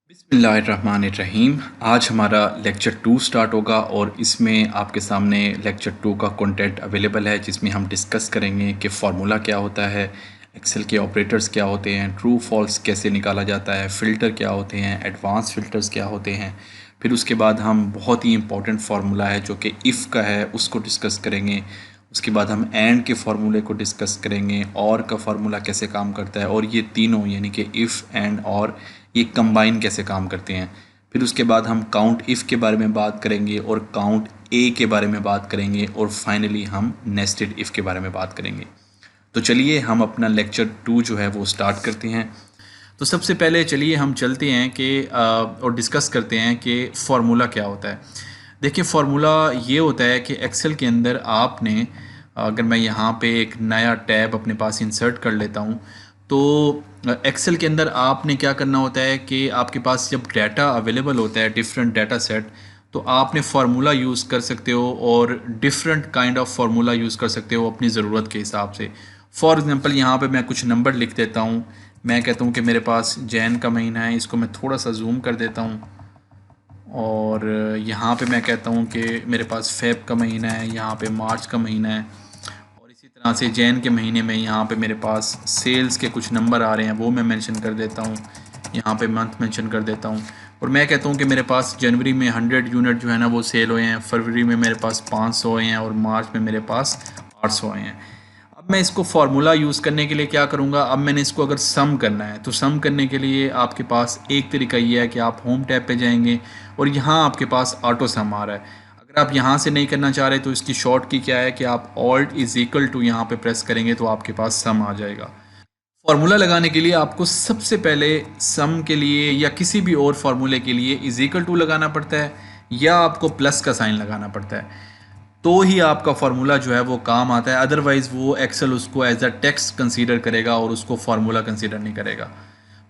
बिस्मिल्लाहिर्रहमानिर्रहीम। आज हमारा लेक्चर 2 स्टार्ट होगा और इसमें आपके सामने लेक्चर 2 का कंटेंट अवेलेबल है, जिसमें हम डिस्कस करेंगे कि फ़ॉर्मूला क्या होता है, एक्सेल के ऑपरेटर्स क्या होते हैं, ट्रू फॉल्स कैसे निकाला जाता है, फ़िल्टर क्या होते हैं, एडवांस फ़िल्टर्स क्या होते हैं। फिर उसके बाद हम बहुत ही इंपॉर्टेंट फार्मूला है जो कि इफ़ का है, उसको डिस्कस करेंगे। उसके बाद हम एंड के फार्मूले को डिस्कस करेंगे, और का फार्मूला कैसे काम करता है, और ये तीनों यानी कि इफ़, एंड, और ये कंबाइन कैसे काम करते हैं। फिर उसके बाद हम काउंट इफ़ के बारे में बात करेंगे और काउंट ए के बारे में बात करेंगे, और फाइनली हम नेस्टेड इफ़ के बारे में बात करेंगे। तो चलिए हम अपना लेक्चर 2 जो है वो स्टार्ट करते हैं। तो सबसे पहले चलिए हम चलते हैं कि और डिस्कस करते हैं कि फ़ॉर्मूला क्या होता है। देखिए, फ़ॉर्मूला ये होता है कि एक्सेल के अंदर आपने, अगर मैं यहाँ पे एक नया टैब अपने पास इंसर्ट कर लेता हूँ, तो एक्सेल के अंदर आपने क्या करना होता है कि आपके पास जब डाटा अवेलेबल होता है, डिफरेंट डाटा सेट, तो आपने फार्मूला यूज़ कर सकते हो और different kind of formula use कर सकते हो अपनी ज़रूरत के हिसाब से। फॉर एग्ज़ाम्पल यहाँ पे मैं कुछ नंबर लिख देता हूँ। मैं कहता हूँ कि मेरे पास जैन का महीना है, इसको मैं थोड़ा सा जूम कर देता हूँ। और यहाँ पे मैं कहता हूँ कि मेरे पास फेब का महीना है, यहाँ पे मार्च का महीना है, और इसी तरह से जैन के महीने में यहाँ पे मेरे पास सेल्स के कुछ नंबर आ रहे हैं, वो मैं मेंशन कर देता हूँ। यहाँ पे मंथ मेंशन कर देता हूँ, और मैं कहता हूँ कि मेरे पास जनवरी में 100 यूनिट जो है ना वो सेल हुए हैं, फरवरी में मेरे पास 500 हुए हैं, और मार्च में मेरे पास 800 हुए हैं। अब मैं इसको फार्मूला यूज़ करने के लिए क्या करूँगा, अब मैंने इसको अगर सम करना है, तो सम करने के लिए आपके पास एक तरीका ये है कि आप होम टैब पे जाएंगे और यहाँ आपके पास ऑटो सम आ रहा है। अगर आप यहाँ से नहीं करना चाह रहे तो इसकी शॉर्ट की क्या है कि आप ऑल्ट इज इक्वल टू यहाँ पे प्रेस करेंगे तो आपके पास सम आ जाएगा। फार्मूला लगाने के लिए आपको सबसे पहले सम के लिए या किसी भी और फार्मूले के लिए इज इक्वल टू लगाना पड़ता है, या आपको प्लस का साइन लगाना पड़ता है, तो ही आपका फार्मूला जो है वो काम आता है। अदरवाइज़ वो एक्सेल उसको एज अ टेक्स्ट कंसीडर करेगा और उसको फार्मूला कंसीडर नहीं करेगा।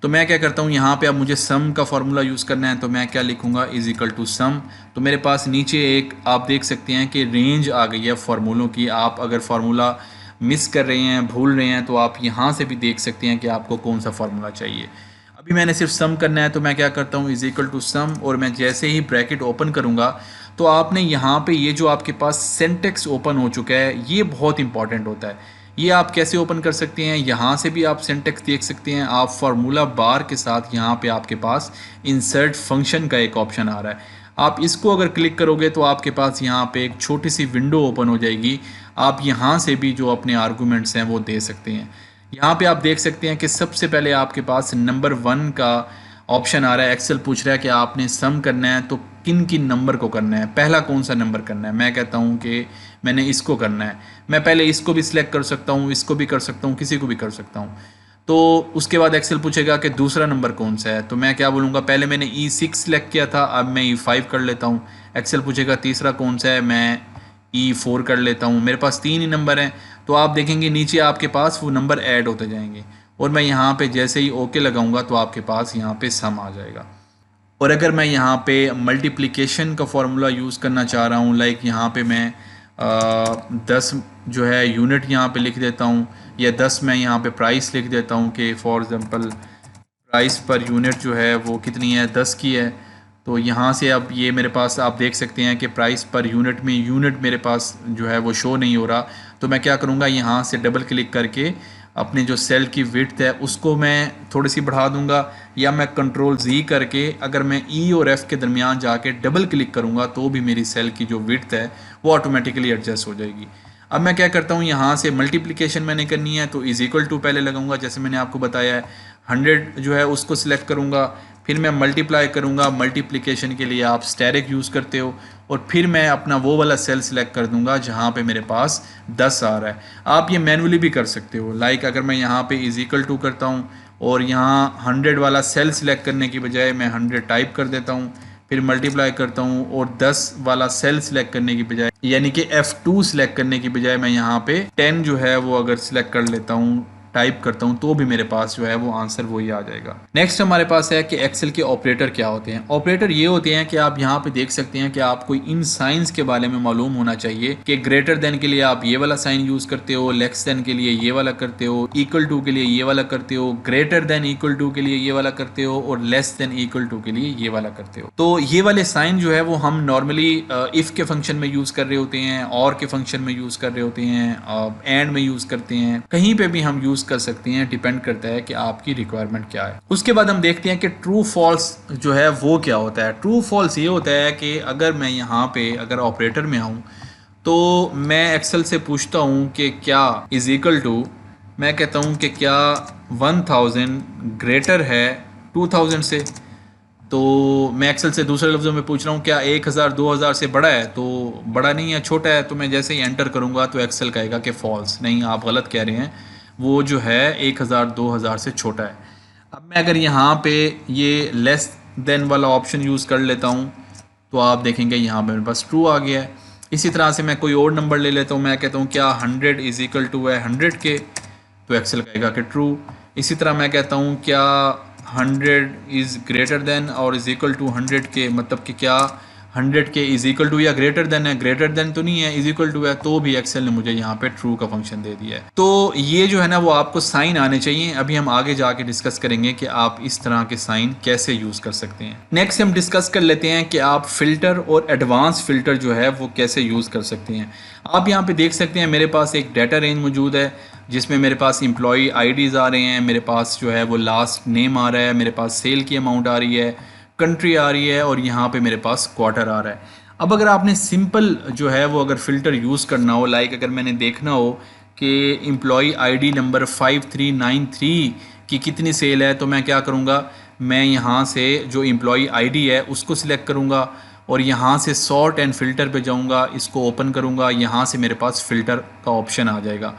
तो मैं क्या करता हूँ, यहाँ पे अब मुझे सम का फार्मूला यूज़ करना है, तो मैं क्या लिखूँगा, इज़ इक्वल टू सम। तो मेरे पास नीचे एक आप देख सकते हैं कि रेंज आ गई है फार्मूलों की। आप अगर फार्मूला मिस कर रहे हैं, भूल रहे हैं, तो आप यहाँ से भी देख सकते हैं कि आपको कौन सा फार्मूला चाहिए। अभी मैंने सिर्फ सम करना है, तो मैं क्या करता हूँ, इज़ इक्वल टू सम, और मैं जैसे ही ब्रैकेट ओपन करूँगा तो आपने यहाँ पे ये जो आपके पास सिंटेक्स ओपन हो चुका है, ये बहुत इंपॉर्टेंट होता है। ये आप कैसे ओपन कर सकते हैं, यहाँ से भी आप सिंटेक्स देख सकते हैं। आप फार्मूला बार के साथ यहाँ पे आपके पास इंसर्ट फंक्शन का एक ऑप्शन आ रहा है, आप इसको अगर क्लिक करोगे तो आपके पास यहाँ पे एक छोटी सी विंडो ओपन हो जाएगी। आप यहाँ से भी जो अपने आर्गूमेंट्स हैं वो दे सकते हैं। यहाँ पे आप देख सकते हैं कि सबसे पहले आपके पास नंबर 1 का ऑप्शन आ रहा है। एक्सेल पूछ रहा है कि आपने सम करना है तो किन किन नंबर को करना है, पहला कौन सा नंबर करना है। मैं कहता हूँ कि मैंने इसको करना है। मैं पहले इसको भी सिलेक्ट कर सकता हूँ, इसको भी कर सकता हूँ, किसी को भी कर सकता हूँ। तो उसके बाद एक्सेल पूछेगा कि दूसरा नंबर कौन सा है, तो मैं क्या बोलूँगा, पहले मैंने E6 सिलेक्ट किया था, अब मैं E5 कर लेता हूँ। एक्सेल पूछेगा तीसरा कौन सा है, मैं E4 कर लेता हूँ। मेरे पास 3 ही नंबर हैं, तो आप देखेंगे नीचे आपके पास वो नंबर ऐड होते जाएंगे, और मैं यहाँ पे जैसे ही ओके लगाऊंगा तो आपके पास यहाँ पे सम आ जाएगा। और अगर मैं यहाँ पे मल्टीप्लिकेशन का फार्मूला यूज़ करना चाह रहा हूँ, लाइक यहाँ पे मैं 10 जो है यूनिट यहाँ पे लिख देता हूँ, या 10 मैं यहाँ पे प्राइस लिख देता हूँ कि for example price per unit जो है वो कितनी है, 10 की है। तो यहाँ से अब ये मेरे पास आप देख सकते हैं कि प्राइस पर यूनिट में यूनिट मेरे पास जो है वो शो नहीं हो रहा। तो मैं क्या करूँगा, यहाँ से डबल क्लिक करके अपने जो सेल की विड्थ है उसको मैं थोड़ी सी बढ़ा दूंगा, या मैं कंट्रोल Z करके अगर मैं E और F के दरमियान जाके डबल क्लिक करूँगा तो भी मेरी सेल की जो विड्थ है वो ऑटोमेटिकली एडजस्ट हो जाएगी। अब मैं क्या करता हूँ, यहाँ से मल्टीप्लिकेशन मैंने करनी है तो इज़ इक्वल टू पहले लगाऊंगा, जैसे मैंने आपको बताया है। 100 जो है उसको सिलेक्ट करूँगा, फिर मैं मल्टीप्लाई करूँगा। मल्टीप्लिकेशन के लिए आप स्टेरिक यूज़ करते हो, और फिर मैं अपना वो वाला सेल सिलेक्ट कर दूंगा जहाँ पे मेरे पास 10 आ रहा है। आप ये मैनुअली भी कर सकते हो, लाइक अगर मैं यहाँ पे इज़ इक्वल टू करता हूँ और यहाँ 100 वाला सेल सिलेक्ट करने की बजाय मैं 100 टाइप कर देता हूँ, फिर मल्टीप्लाई करता हूँ, और 10 वाला सेल सिलेक्ट करने की बजाय यानी कि F2 सिलेक्ट करने की बजाय मैं यहाँ पे 10 जो है वो अगर सिलेक्ट कर लेता हूँ, टाइप करता हूँ तो भी मेरे पास जो है वो आंसर वही आ जाएगा। नेक्स्ट हमारे पास है कि एक्सेल के ऑपरेटर क्या होते हैं। ऑपरेटर ये होते हैं कि आप यहाँ पे देख सकते हैं कि आपको इन साइंस के बारे में मालूम होना चाहिए कि ग्रेटर देन के लिए आप ये वाला साइन यूज करते हो, लेस देन के लिए ये वाला करते हो, इक्वल टू के लिए ये वाला करते हो, ग्रेटर देन इक्वल टू के लिए ये वाला करते हो और लेस देन इक्वल टू के लिए ये वाला करते हो। तो ये वाले साइन जो है वो हम नॉर्मली इफ के फंक्शन में यूज कर रहे होते हैं, और के फंक्शन में यूज कर रहे होते हैं, एंड में यूज करते हैं, कहीं पे भी हम यूज कर सकते हैं, डिपेंड करता है कि आपकी रिक्वायरमेंट क्या है। उसके बाद हम देखते हैं कि ट्रू फॉल्स जो है वो क्या होता है। ट्रू फॉल्स ये होता है कि अगर मैं यहाँ पे अगर ऑपरेटर में आऊँ तो मैं एक्सेल से पूछता हूँ कि क्या इज इक्वल टू, मैं कहता हूँ कि क्या 1000 ग्रेटर है 2000 से, तो मैं एक्सेल से दूसरे लफ्ज़ों में पूछ रहा हूँ क्या 1000 2000 से बड़ा है, तो बड़ा नहीं है, छोटा है। तो मैं जैसे ही एंटर करूँगा तो एक्सेल कहेगा कि फॉल्स, नहीं आप गलत कह रहे हैं, वो जो है 1000 2000 से छोटा है। अब मैं अगर यहाँ पे ये लेस देन वाला ऑप्शन यूज़ कर लेता हूँ तो आप देखेंगे यहाँ पे मेरे पास ट्रू आ गया है। इसी तरह से मैं कोई और नंबर ले लेता हूँ, मैं कहता हूँ क्या 100 इज़ इक्वल टू है 100 के, तो एक्सेल कहेगा कि ट्रू। इसी तरह मैं कहता हूँ क्या 100 इज़ ग्रेटर देन और इज़ इक्वल टू 100 के, मतलब कि क्या 100 के इज़ इक्वल टू या ग्रेटर देन है, ग्रेटर देन तो नहीं है, इज़ इक्वल टू है, तो भी एक्सेल ने मुझे यहाँ पे ट्रू का फंक्शन दे दिया है। तो ये जो है ना वो आपको साइन आने चाहिए। अभी हम आगे जाके डिस्कस करेंगे कि आप इस तरह के साइन कैसे यूज़ कर सकते हैं। नेक्स्ट हम डिस्कस कर लेते हैं कि आप फ़िल्टर और एडवांस फ़िल्टर जो है वो कैसे यूज़ कर सकते हैं। आप यहाँ पे देख सकते हैं मेरे पास एक डाटा रेंज मौजूद है जिसमें मेरे पास एम्प्लॉई आईडीज़ आ रहे हैं, मेरे पास जो है वो लास्ट नेम आ रहा है, मेरे पास सेल की अमाउंट आ रही है, कंट्री आ रही है और यहाँ पे मेरे पास क्वार्टर आ रहा है। अब अगर आपने सिंपल जो है वो अगर फ़िल्टर यूज़ करना हो, लाइक अगर मैंने देखना हो कि एम्प्लॉई आईडी नंबर 5393 की कितनी सेल है, तो मैं क्या करूँगा, मैं यहाँ से जो एम्प्लॉई आईडी है उसको सिलेक्ट करूँगा और यहाँ से सॉर्ट एंड फ़िल्टर पे जाऊँगा, इसको ओपन करूँगा, यहाँ से मेरे पास फ़िल्टर का ऑप्शन आ जाएगा।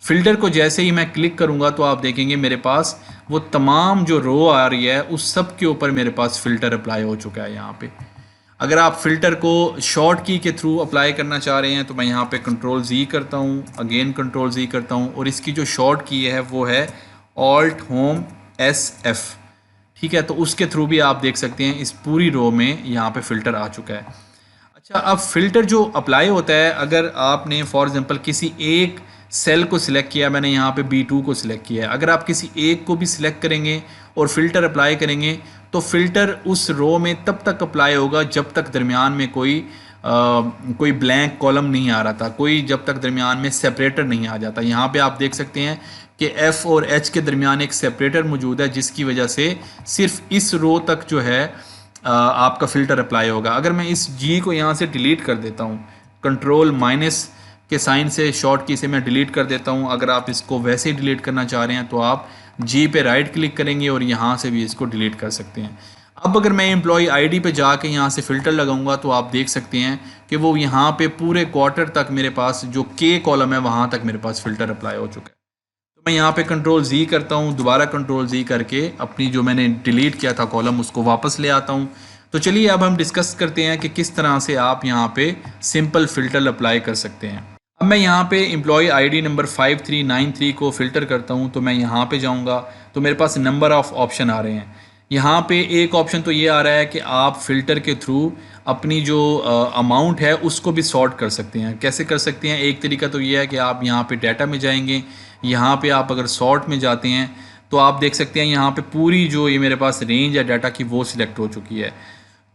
फ़िल्टर को जैसे ही मैं क्लिक करूँगा तो आप देखेंगे मेरे पास वो तमाम जो रो आ रही है उस सब के ऊपर मेरे पास फ़िल्टर अप्लाई हो चुका है यहाँ पे। अगर आप फ़िल्टर को शॉर्ट की के थ्रू अप्लाई करना चाह रहे हैं तो मैं यहाँ पे कंट्रोल Z करता हूँ, अगेन कंट्रोल Z करता हूँ और इसकी जो शॉर्ट की है वो है ऑल्ट होम SF, ठीक है। तो उसके थ्रू भी आप देख सकते हैं इस पूरी रो में यहाँ पे फ़िल्टर आ चुका है। अच्छा, अब फ़िल्टर जो अप्लाई होता है, अगर आपने फॉर एग्जांपल किसी एक सेल को सिलेक्ट किया, मैंने यहाँ पे B2 को सिलेक्ट किया है, अगर आप किसी एक को भी सिलेक्ट करेंगे और फ़िल्टर अप्लाई करेंगे तो फ़िल्टर उस रो में तब तक अप्लाई होगा जब तक दरमियान में कोई ब्लैंक कॉलम नहीं आ रहा था, कोई जब तक दरमियान में सेपरेटर नहीं आ जाता। यहाँ पे आप देख सकते हैं कि F और H के दरमियान एक सेपरेटर मौजूद है जिसकी वजह से सिर्फ इस रो तक जो है आपका फ़िल्टर अप्लाई होगा। अगर मैं इस G को यहाँ से डिलीट कर देता हूँ, कंट्रोल माइनस के साइन से शॉर्ट की से मैं डिलीट कर देता हूँ। अगर आप इसको वैसे ही डिलीट करना चाह रहे हैं तो आप G पे राइट क्लिक करेंगे और यहाँ से भी इसको डिलीट कर सकते हैं। अब अगर मैं एम्प्लॉई आईडी पे जाके यहाँ से फ़िल्टर लगाऊंगा तो आप देख सकते हैं कि वो यहाँ पे पूरे क्वार्टर तक मेरे पास जो K कॉलम है वहाँ तक मेरे पास फ़िल्टर अप्लाई हो चुका है। तो मैं यहाँ पे कंट्रोल Z करता हूँ, दोबारा कंट्रोल Z करके अपनी जो मैंने डिलीट किया था कॉलम उसको वापस ले आता हूँ। तो चलिए अब हम डिस्कस करते हैं कि किस तरह से आप यहाँ पे सिंपल फ़िल्टर अप्लाई कर सकते हैं। अब मैं यहाँ पे एम्प्लॉई आईडी नंबर 5393 को फ़िल्टर करता हूँ, तो मैं यहाँ पे जाऊँगा तो मेरे पास नंबर ऑफ़ ऑप्शन आ रहे हैं। यहाँ पे एक ऑप्शन तो ये आ रहा है कि आप फ़िल्टर के थ्रू अपनी जो अमाउंट है उसको भी सॉर्ट कर सकते हैं। कैसे कर सकते हैं? एक तरीका तो ये है कि आप यहाँ पे डाटा में जाएंगे, यहाँ पे आप अगर सॉर्ट में जाते हैं तो आप देख सकते हैं यहाँ पे पूरी जो ये मेरे पास रेंज है डाटा की वो सिलेक्ट हो चुकी है।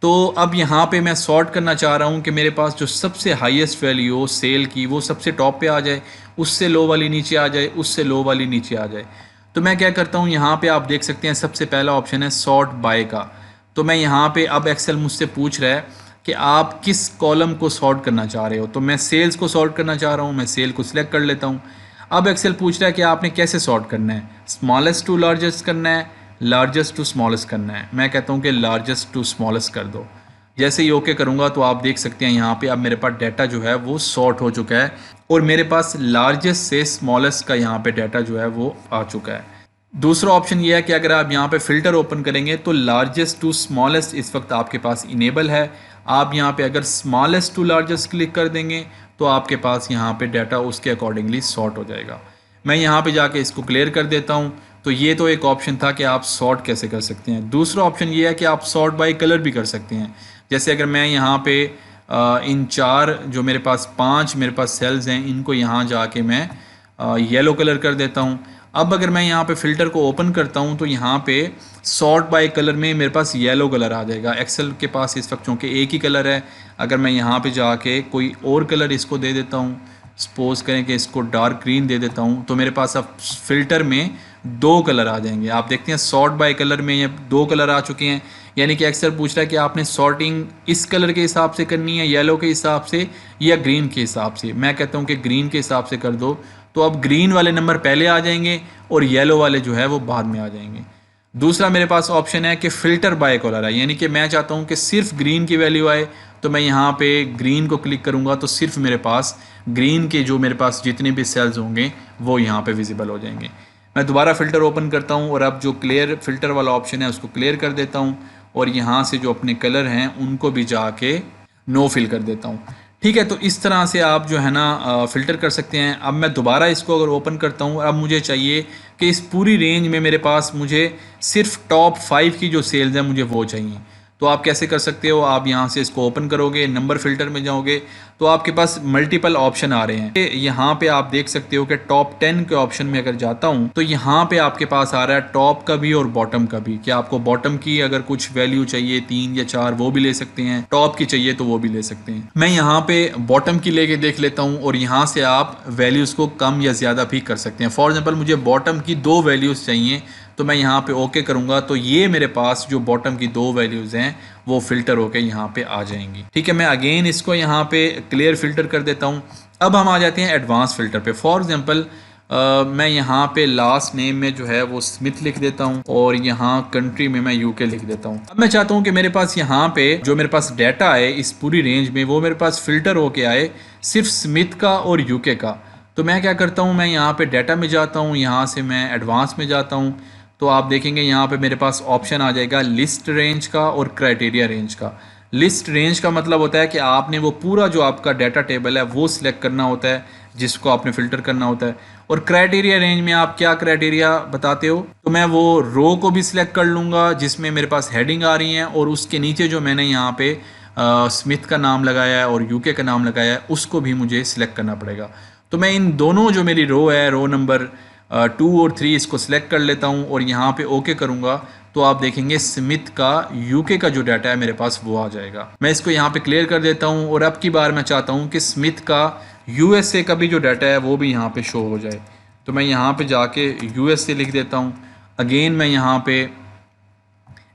तो अब यहाँ पे मैं सॉर्ट करना चाह रहा हूँ कि मेरे पास जो सबसे हाईएस्ट वैल्यू हो सेल की वो सबसे टॉप पे आ जाए, उससे लो वाली नीचे आ जाए, उससे लो वाली नीचे आ जाए। तो मैं क्या करता हूँ, यहाँ पे आप देख सकते हैं सबसे पहला ऑप्शन है सॉर्ट बाय का। तो मैं यहाँ पे अब एक्सेल मुझसे पूछ रहा है कि आप किस कॉलम को सॉर्ट करना चाह रहे हो। तो मैं सेल्स को सॉर्ट करना चाह रहा हूँ, मैं सेल को सिलेक्ट कर लेता हूँ। अब एक्सेल पूछ रहा है कि आपने कैसे सॉर्ट करना है, स्मॉलेस्ट टू लार्जेस्ट करना है, लार्जेस्ट टू स्मॉलेस्ट करना है। मैं कहता हूँ कि लार्जेस्ट टू स्मॉलेस्ट कर दो। जैसे ही ओके करूँगा तो आप देख सकते हैं यहाँ पे अब मेरे पास डाटा जो है वो सॉर्ट हो चुका है और मेरे पास लार्जेस्ट से स्मॉलेस्ट का यहाँ पे डाटा जो है वो आ चुका है। दूसरा ऑप्शन ये है कि अगर आप यहाँ पे फ़िल्टर ओपन करेंगे तो लार्जेस्ट टू स्मॉलेस्ट इस वक्त आपके पास इनेबल है। आप यहाँ पे अगर स्मॉलेस्ट टू लार्जेस्ट क्लिक कर देंगे तो आपके पास यहाँ पे डाटा उसके अकॉर्डिंगली सॉर्ट हो जाएगा। मैं यहाँ पे जाके इसको क्लियर कर देता हूँ। तो ये तो एक ऑप्शन था कि आप सॉर्ट कैसे कर सकते हैं। दूसरा ऑप्शन ये है कि आप सॉर्ट बाय कलर भी कर सकते हैं। जैसे अगर मैं यहाँ पे इन चार जो मेरे पास 5 मेरे पास सेल्स हैं, इनको यहाँ जाके मैं येलो कलर कर देता हूँ। अब अगर मैं यहाँ पे फ़िल्टर को ओपन करता हूँ तो यहाँ पे सॉर्ट बाय कलर में मेरे पास येलो कलर आ जाएगा। एक्सेल के पास इस वक्त चूँकि एक ही कलर है, अगर मैं यहाँ पे जाके कोई और कलर इसको दे देता हूँ, सपोज़ करें कि इसको डार्क ग्रीन दे देता हूँ, तो मेरे पास अब फ़िल्टर में 2 कलर आ जाएंगे। आप देखते हैं सॉर्ट बाय कलर में ये 2 कलर आ चुके हैं। यानी कि एक्सेल पूछ रहा है कि आपने सॉर्टिंग इस कलर के हिसाब से करनी है, येलो के हिसाब से या ग्रीन के हिसाब से। मैं कहता हूँ कि ग्रीन के हिसाब से कर दो, तो अब ग्रीन वाले नंबर पहले आ जाएंगे और येलो वाले जो है वो बाद में आ जाएंगे। दूसरा मेरे पास ऑप्शन है कि फ़िल्टर बाय कलर है, यानी कि मैं चाहता हूँ कि सिर्फ ग्रीन की वैल्यू आए, तो मैं यहाँ पे ग्रीन को क्लिक करूँगा तो सिर्फ मेरे पास ग्रीन के जो मेरे पास जितने भी सेल्स होंगे वो यहाँ पे विजिबल हो जाएंगे। मैं दोबारा फ़िल्टर ओपन करता हूँ और अब जो क्लियर फ़िल्टर वाला ऑप्शन है उसको क्लियर कर देता हूँ और यहाँ से जो अपने कलर हैं उनको भी जाके नो फिल कर देता हूँ। ठीक है, तो इस तरह से आप जो है ना फ़िल्टर कर सकते हैं। अब मैं दोबारा इसको अगर ओपन करता हूँ, अब मुझे चाहिए कि इस पूरी रेंज में मेरे पास मुझे सिर्फ टॉप 5 की जो सेल्स हैं मुझे वो चाहिए। तो आप कैसे कर सकते हो, आप यहाँ से इसको ओपन करोगे, नंबर फ़िल्टर में जाओगे तो आपके पास मल्टीपल ऑप्शन आ रहे हैं। यहाँ पे आप देख सकते हो कि टॉप 10 के ऑप्शन में अगर जाता हूँ तो यहाँ पे आपके पास आ रहा है टॉप का भी और बॉटम का भी, कि आपको बॉटम की अगर कुछ वैल्यू चाहिए 3 या 4 वो भी ले सकते हैं, टॉप की चाहिए तो वो भी ले सकते हैं। मैं यहाँ पे बॉटम की लेके देख लेता हूँ और यहाँ से आप वैल्यूज़ को कम या ज़्यादा भी कर सकते हैं। फॉर एग्जाम्पल मुझे बॉटम की 2 वैल्यूज़ चाहिए, तो मैं यहाँ पे ओके करूँगा तो ये मेरे पास जो बॉटम की 2 वैल्यूज़ हैं वो फ़िल्टर होके यहाँ पे आ जाएंगी। ठीक है, मैं अगेन इसको यहाँ पे क्लियर फ़िल्टर कर देता हूँ। अब हम आ जाते हैं एडवांस फ़िल्टर पे। फॉर एग्जांपल मैं यहाँ पे लास्ट नेम में जो है वो स्मिथ लिख देता हूँ और यहाँ कंट्री में मैं यूके लिख देता हूँ। अब मैं चाहता हूँ कि मेरे पास यहाँ पे जो मेरे पास डाटा है इस पूरी रेंज में वो मेरे पास फ़िल्टर होके आए सिर्फ स्मिथ का और यूके का। तो मैं क्या करता हूँ, मैं यहाँ पे डाटा में जाता हूँ, यहाँ से मैं एडवांस में जाता हूँ तो आप देखेंगे यहाँ पे मेरे पास ऑप्शन आ जाएगा लिस्ट रेंज का और क्राइटेरिया रेंज का। लिस्ट रेंज का मतलब होता है कि आपने वो पूरा जो आपका डाटा टेबल है वो सिलेक्ट करना होता है जिसको आपने फ़िल्टर करना होता है। और क्राइटेरिया रेंज में आप क्या क्राइटेरिया बताते हो, तो मैं वो रो को भी सिलेक्ट कर लूँगा जिसमें मेरे पास हेडिंग आ रही हैं और उसके नीचे जो मैंने यहाँ पे स्मिथ का नाम लगाया है और यूके का नाम लगाया है उसको भी मुझे सिलेक्ट करना पड़ेगा। तो मैं इन दोनों जो मेरी रो है, रो नंबर 2 और 3, इसको सिलेक्ट कर लेता हूँ और यहाँ पे ओके करूँगा तो आप देखेंगे स्मिथ का यूके का जो डाटा है मेरे पास वो आ जाएगा। मैं इसको यहाँ पे क्लियर कर देता हूँ और अब की बार मैं चाहता हूँ कि स्मिथ का यूएसए का भी जो डाटा है वो भी यहाँ पे शो हो जाए। तो मैं यहाँ पे जाके यूएसए लिख देता हूँ। अगेन मैं यहाँ पे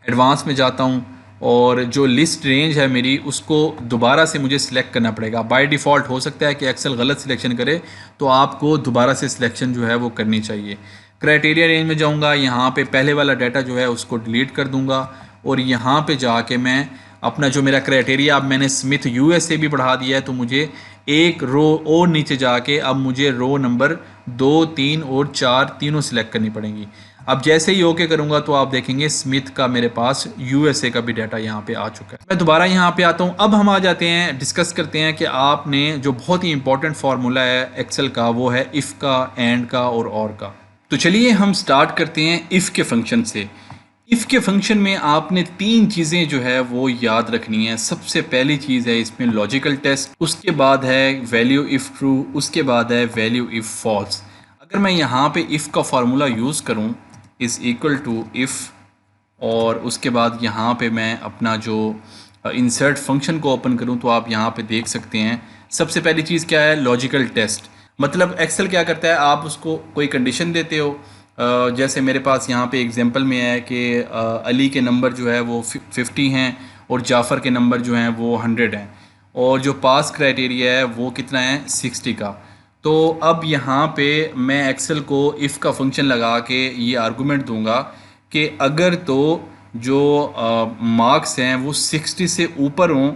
एडवांस में जाता हूँ और जो लिस्ट रेंज है मेरी उसको दोबारा से मुझे सिलेक्ट करना पड़ेगा। बाय डिफ़ॉल्ट हो सकता है कि एक्सेल गलत सिलेक्शन करे तो आपको दोबारा से सिलेक्शन जो है वो करनी चाहिए। क्राइटेरिया रेंज में जाऊंगा, यहाँ पे पहले वाला डाटा जो है उसको डिलीट कर दूंगा और यहाँ पे जाके मैं अपना जो मेरा क्राइटेरिया, अब मैंने स्मिथ यूएसए भी बढ़ा दिया है तो मुझे एक रो और नीचे जाके अब मुझे रो नंबर 2, 3 और 4 तीनों सिलेक्ट करनी पड़ेंगी। अब जैसे ही ओके करूंगा तो आप देखेंगे स्मिथ का मेरे पास यूएसए का भी डाटा यहाँ पे आ चुका है। मैं दोबारा यहाँ पे आता हूँ। अब हम आ जाते हैं, डिस्कस करते हैं कि आपने जो बहुत ही इंपॉर्टेंट फार्मूला है एक्सेल का वो है इफ़ का, एंड का और का। तो चलिए हम स्टार्ट करते हैं इफ़ के फंक्शन से। इफ़ के फंक्शन में आपने 3 चीज़ें जो है वो याद रखनी है। सबसे पहली चीज़ है इसमें लॉजिकल टेस्ट, उसके बाद है वैल्यू इफ़ ट्रू, उसके बाद है वैल्यू इफ़ फॉल्स। अगर मैं यहाँ पे इफ़ का फार्मूला यूज़ करूँ इज़ इक्वल टू इफ़ और उसके बाद यहाँ पे मैं अपना जो इंसर्ट फंक्शन को ओपन करूँ तो आप यहाँ पे देख सकते हैं सबसे पहली चीज़ क्या है, लॉजिकल टेस्ट। मतलब एक्सेल क्या करता है, आप उसको कोई कंडीशन देते हो, जैसे मेरे पास यहाँ पे एग्जांपल में है कि अली के नंबर जो है वो 50 हैं और जाफ़र के नंबर जो हैं वो 100 हैं और जो पास क्राइटेरिया है वो कितना है 60 का। तो अब यहाँ पे मैं एक्सेल को इफ़ का फंक्शन लगा के ये आर्गूमेंट दूंगा कि अगर तो जो मार्क्स हैं वो 60 से ऊपर हों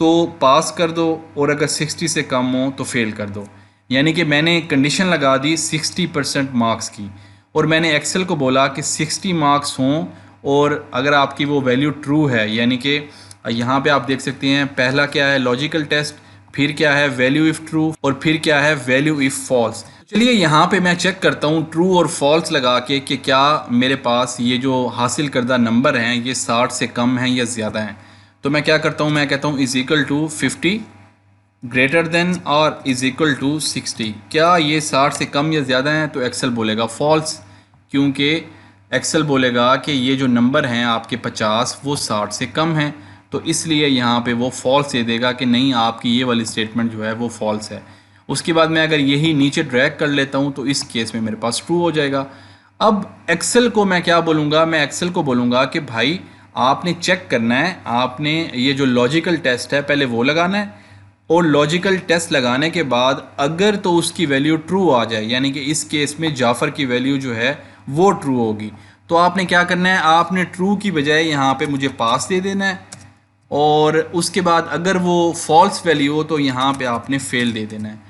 तो पास कर दो और अगर 60 से कम हो तो फेल कर दो। यानी कि मैंने कंडीशन लगा दी 60% मार्क्स की और मैंने एक्सेल को बोला कि 60 मार्क्स हों और अगर आपकी वो वैल्यू ट्रू है, यानी कि यहाँ पे आप देख सकते हैं पहला क्या है लॉजिकल टेस्ट, फिर क्या है वैल्यू इफ़ ट्रू और फिर क्या है वैल्यू इफ़ फॉल्स। चलिए यहाँ पे मैं चेक करता हूँ ट्रू और फॉल्स लगा के कि क्या मेरे पास ये जो हासिल करदा नंबर हैं ये 60 से कम हैं या ज़्यादा हैं। तो मैं क्या करता हूँ, मैं कहता हूँ is equal to 50 greater than और इज़ इक्वल टू 60। क्या ये 60 से कम या ज़्यादा हैं? तो एक्सेल बोलेगा फॉल्स, क्योंकि एक्सेल बोलेगा कि ये जो नंबर हैं आपके 50 वो 60 से कम हैं। तो इसलिए यहाँ पे वो फॉल्स दे देगा कि नहीं, आपकी ये वाली स्टेटमेंट जो है वो फॉल्स है। उसके बाद मैं अगर यही नीचे ड्रैग कर लेता हूँ तो इस केस में मेरे पास ट्रू हो जाएगा। अब एक्सेल को मैं क्या बोलूँगा, मैं एक्सेल को बोलूँगा कि भाई आपने चेक करना है, आपने ये जो लॉजिकल टेस्ट है पहले वो लगाना है, और लॉजिकल टेस्ट लगाने के बाद अगर तो उसकी वैल्यू ट्रू आ जाए, यानी कि इस केस में जाफ़र की वैल्यू जो है वो ट्रू होगी, तो आपने क्या करना है, आपने ट्रू की बजाय यहाँ पे मुझे पास दे देना है, और उसके बाद अगर वो फॉल्स वैल्यू हो तो यहाँ पे आपने फेल दे देना है।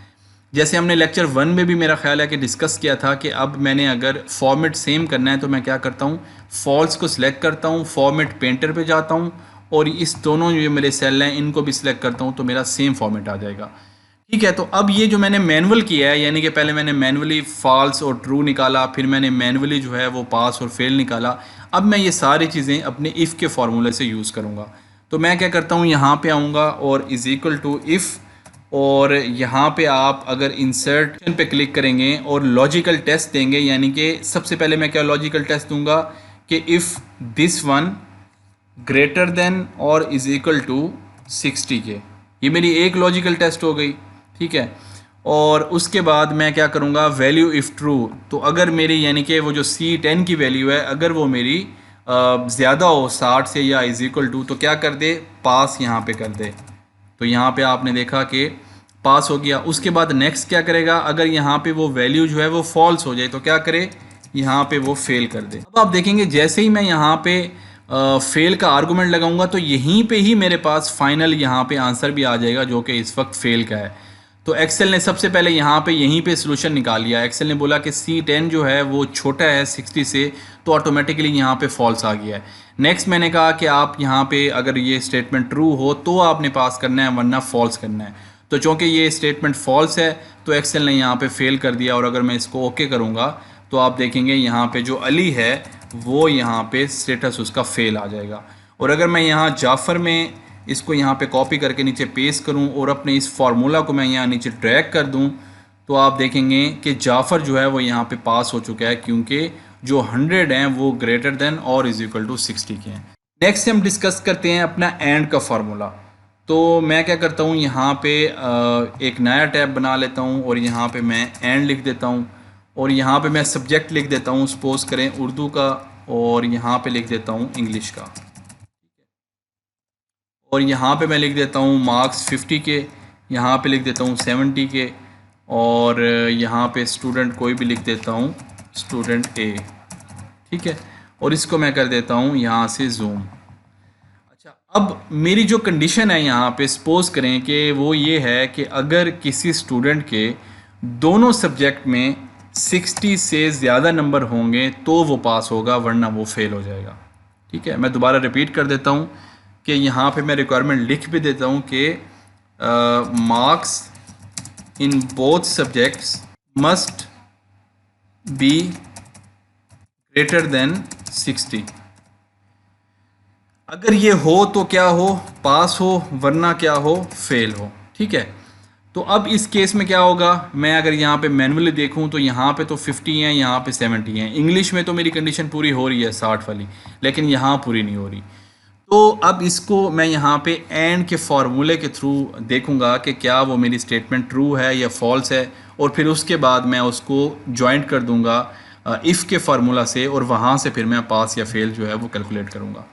जैसे हमने लेक्चर 1 में भी मेरा ख्याल है कि डिस्कस किया था कि अब मैंने अगर फॉर्मेट सेम करना है तो मैं क्या करता हूँ, फॉल्स को सिलेक्ट करता हूँ, फॉर्मेट पेंटर पे जाता हूँ और इस दोनों जो मेरे सेल हैं इनको भी सिलेक्ट करता हूँ तो मेरा सेम फॉर्मेट आ जाएगा। ठीक है, तो अब ये जो मैंने मैनुअल किया है, यानी कि पहले मैंने मैनुअली फॉल्स और ट्रू निकाला, फिर मैंने मैनुअली जो है वो पास और फेल निकाला। अब मैं ये सारी चीज़ें अपने इफ़ के फार्मूले से यूज़ करूँगा। तो मैं क्या करता हूँ, यहाँ पे आऊँगा और इज़ इक्वल टू इफ़, और यहाँ पे आप अगर इंसर्ट पे क्लिक करेंगे और लॉजिकल टेस्ट देंगे, यानी कि सबसे पहले मैं क्या लॉजिकल टेस्ट दूंगा कि if this one greater than और इज़ इक्वल टू 60 के, ये मेरी एक लॉजिकल टेस्ट हो गई। ठीक है, और उसके बाद मैं क्या करूँगा, वैल्यू इफ़ ट्रू, तो अगर मेरी यानी कि वो जो C10 की वैल्यू है अगर वो मेरी ज़्यादा हो 60 से या इज़ इक्वल टू, तो क्या कर दे, पास यहाँ पे कर दे। तो यहाँ पे आपने देखा कि पास हो गया। उसके बाद नेक्स्ट क्या करेगा, अगर यहाँ पे वो वैल्यू जो है वो फॉल्स हो जाए तो क्या करे, यहाँ पे वो फेल कर दे। अब आप देखेंगे जैसे ही मैं यहाँ पे फेल का आर्गूमेंट लगाऊंगा तो यहीं पे ही मेरे पास फाइनल यहाँ पे आंसर भी आ जाएगा जो कि इस वक्त फेल का है। तो एक्सेल ने सबसे पहले यहाँ पे यहीं पे सोल्यूशन निकाल लिया। एक्सेल ने बोला कि C10 जो है वो छोटा है 60 से, तो ऑटोमेटिकली यहाँ पे फॉल्स आ गया है। नेक्स्ट मैंने कहा कि आप यहाँ पे अगर ये स्टेटमेंट ट्रू हो तो आपने पास करना है, वरना फॉल्स करना है। तो चूँकि ये स्टेटमेंट फॉल्स है तो एक्सेल ने यहाँ पे फेल कर दिया, और अगर मैं इसको ओके करूँगा तो आप देखेंगे यहाँ पे जो अली है वो यहाँ पे स्टेटस उसका फेल आ जाएगा। और अगर मैं यहाँ जाफ़र में इसको यहाँ पे कॉपी करके नीचे पेस्ट करूँ और अपने इस फार्मूला को मैं यहाँ नीचे ड्रैग कर दूँ, तो आप देखेंगे कि जाफ़र जो है वो यहाँ पे पास हो चुका है, क्योंकि जो 100 हैं वो ग्रेटर देन और इज़ इक्वल टू 60 के हैं। नेक्स्ट हम डिस्कस करते हैं अपना एंड का फार्मूला। तो मैं क्या करता हूँ, यहाँ पे एक नया टैब बना लेता हूँ और यहाँ पे मैं एंड लिख देता हूँ, और यहाँ पे मैं सब्जेक्ट लिख देता हूँ, सपोज करें उर्दू का, और यहाँ पे लिख देता हूँ इंग्लिश का, और यहाँ पे मैं लिख देता हूँ मार्क्स 50 के, यहाँ पे लिख देता हूँ 70 के, और यहाँ पे स्टूडेंट कोई भी लिख देता हूँ स्टूडेंट ए। ठीक है, और इसको मैं कर देता हूँ यहाँ से जूम। अच्छा, अब मेरी जो कंडीशन है यहाँ पे सपोज करें कि वो ये है कि अगर किसी स्टूडेंट के दोनों सब्जेक्ट में 60 से ज़्यादा नंबर होंगे तो वो पास होगा, वरना वो फेल हो जाएगा। ठीक है, मैं दोबारा रिपीट कर देता हूँ कि यहाँ पे मैं रिक्वायरमेंट लिख भी देता हूँ कि marks in both subjects must be greater than 60। अगर ये हो तो क्या हो, पास हो, वरना क्या हो, फेल हो। ठीक है, तो अब इस केस में क्या होगा, मैं अगर यहाँ पे मैनुअली देखूँ तो यहाँ पे तो 50 हैं, यहाँ पे 70 हैं। इंग्लिश में तो मेरी कंडीशन पूरी हो रही है 60 वाली, लेकिन यहाँ पूरी नहीं हो रही। तो अब इसको मैं यहाँ पे एंड के फार्मूले के थ्रू देखूँगा कि क्या वो मेरी स्टेटमेंट ट्रू है या फॉल्स है, और फिर उसके बाद मैं उसको जॉइंट कर दूँगा इफ़ के फार्मूला से, और वहाँ से फिर मैं पास या फेल जो है वो कैलकुलेट करूँगा।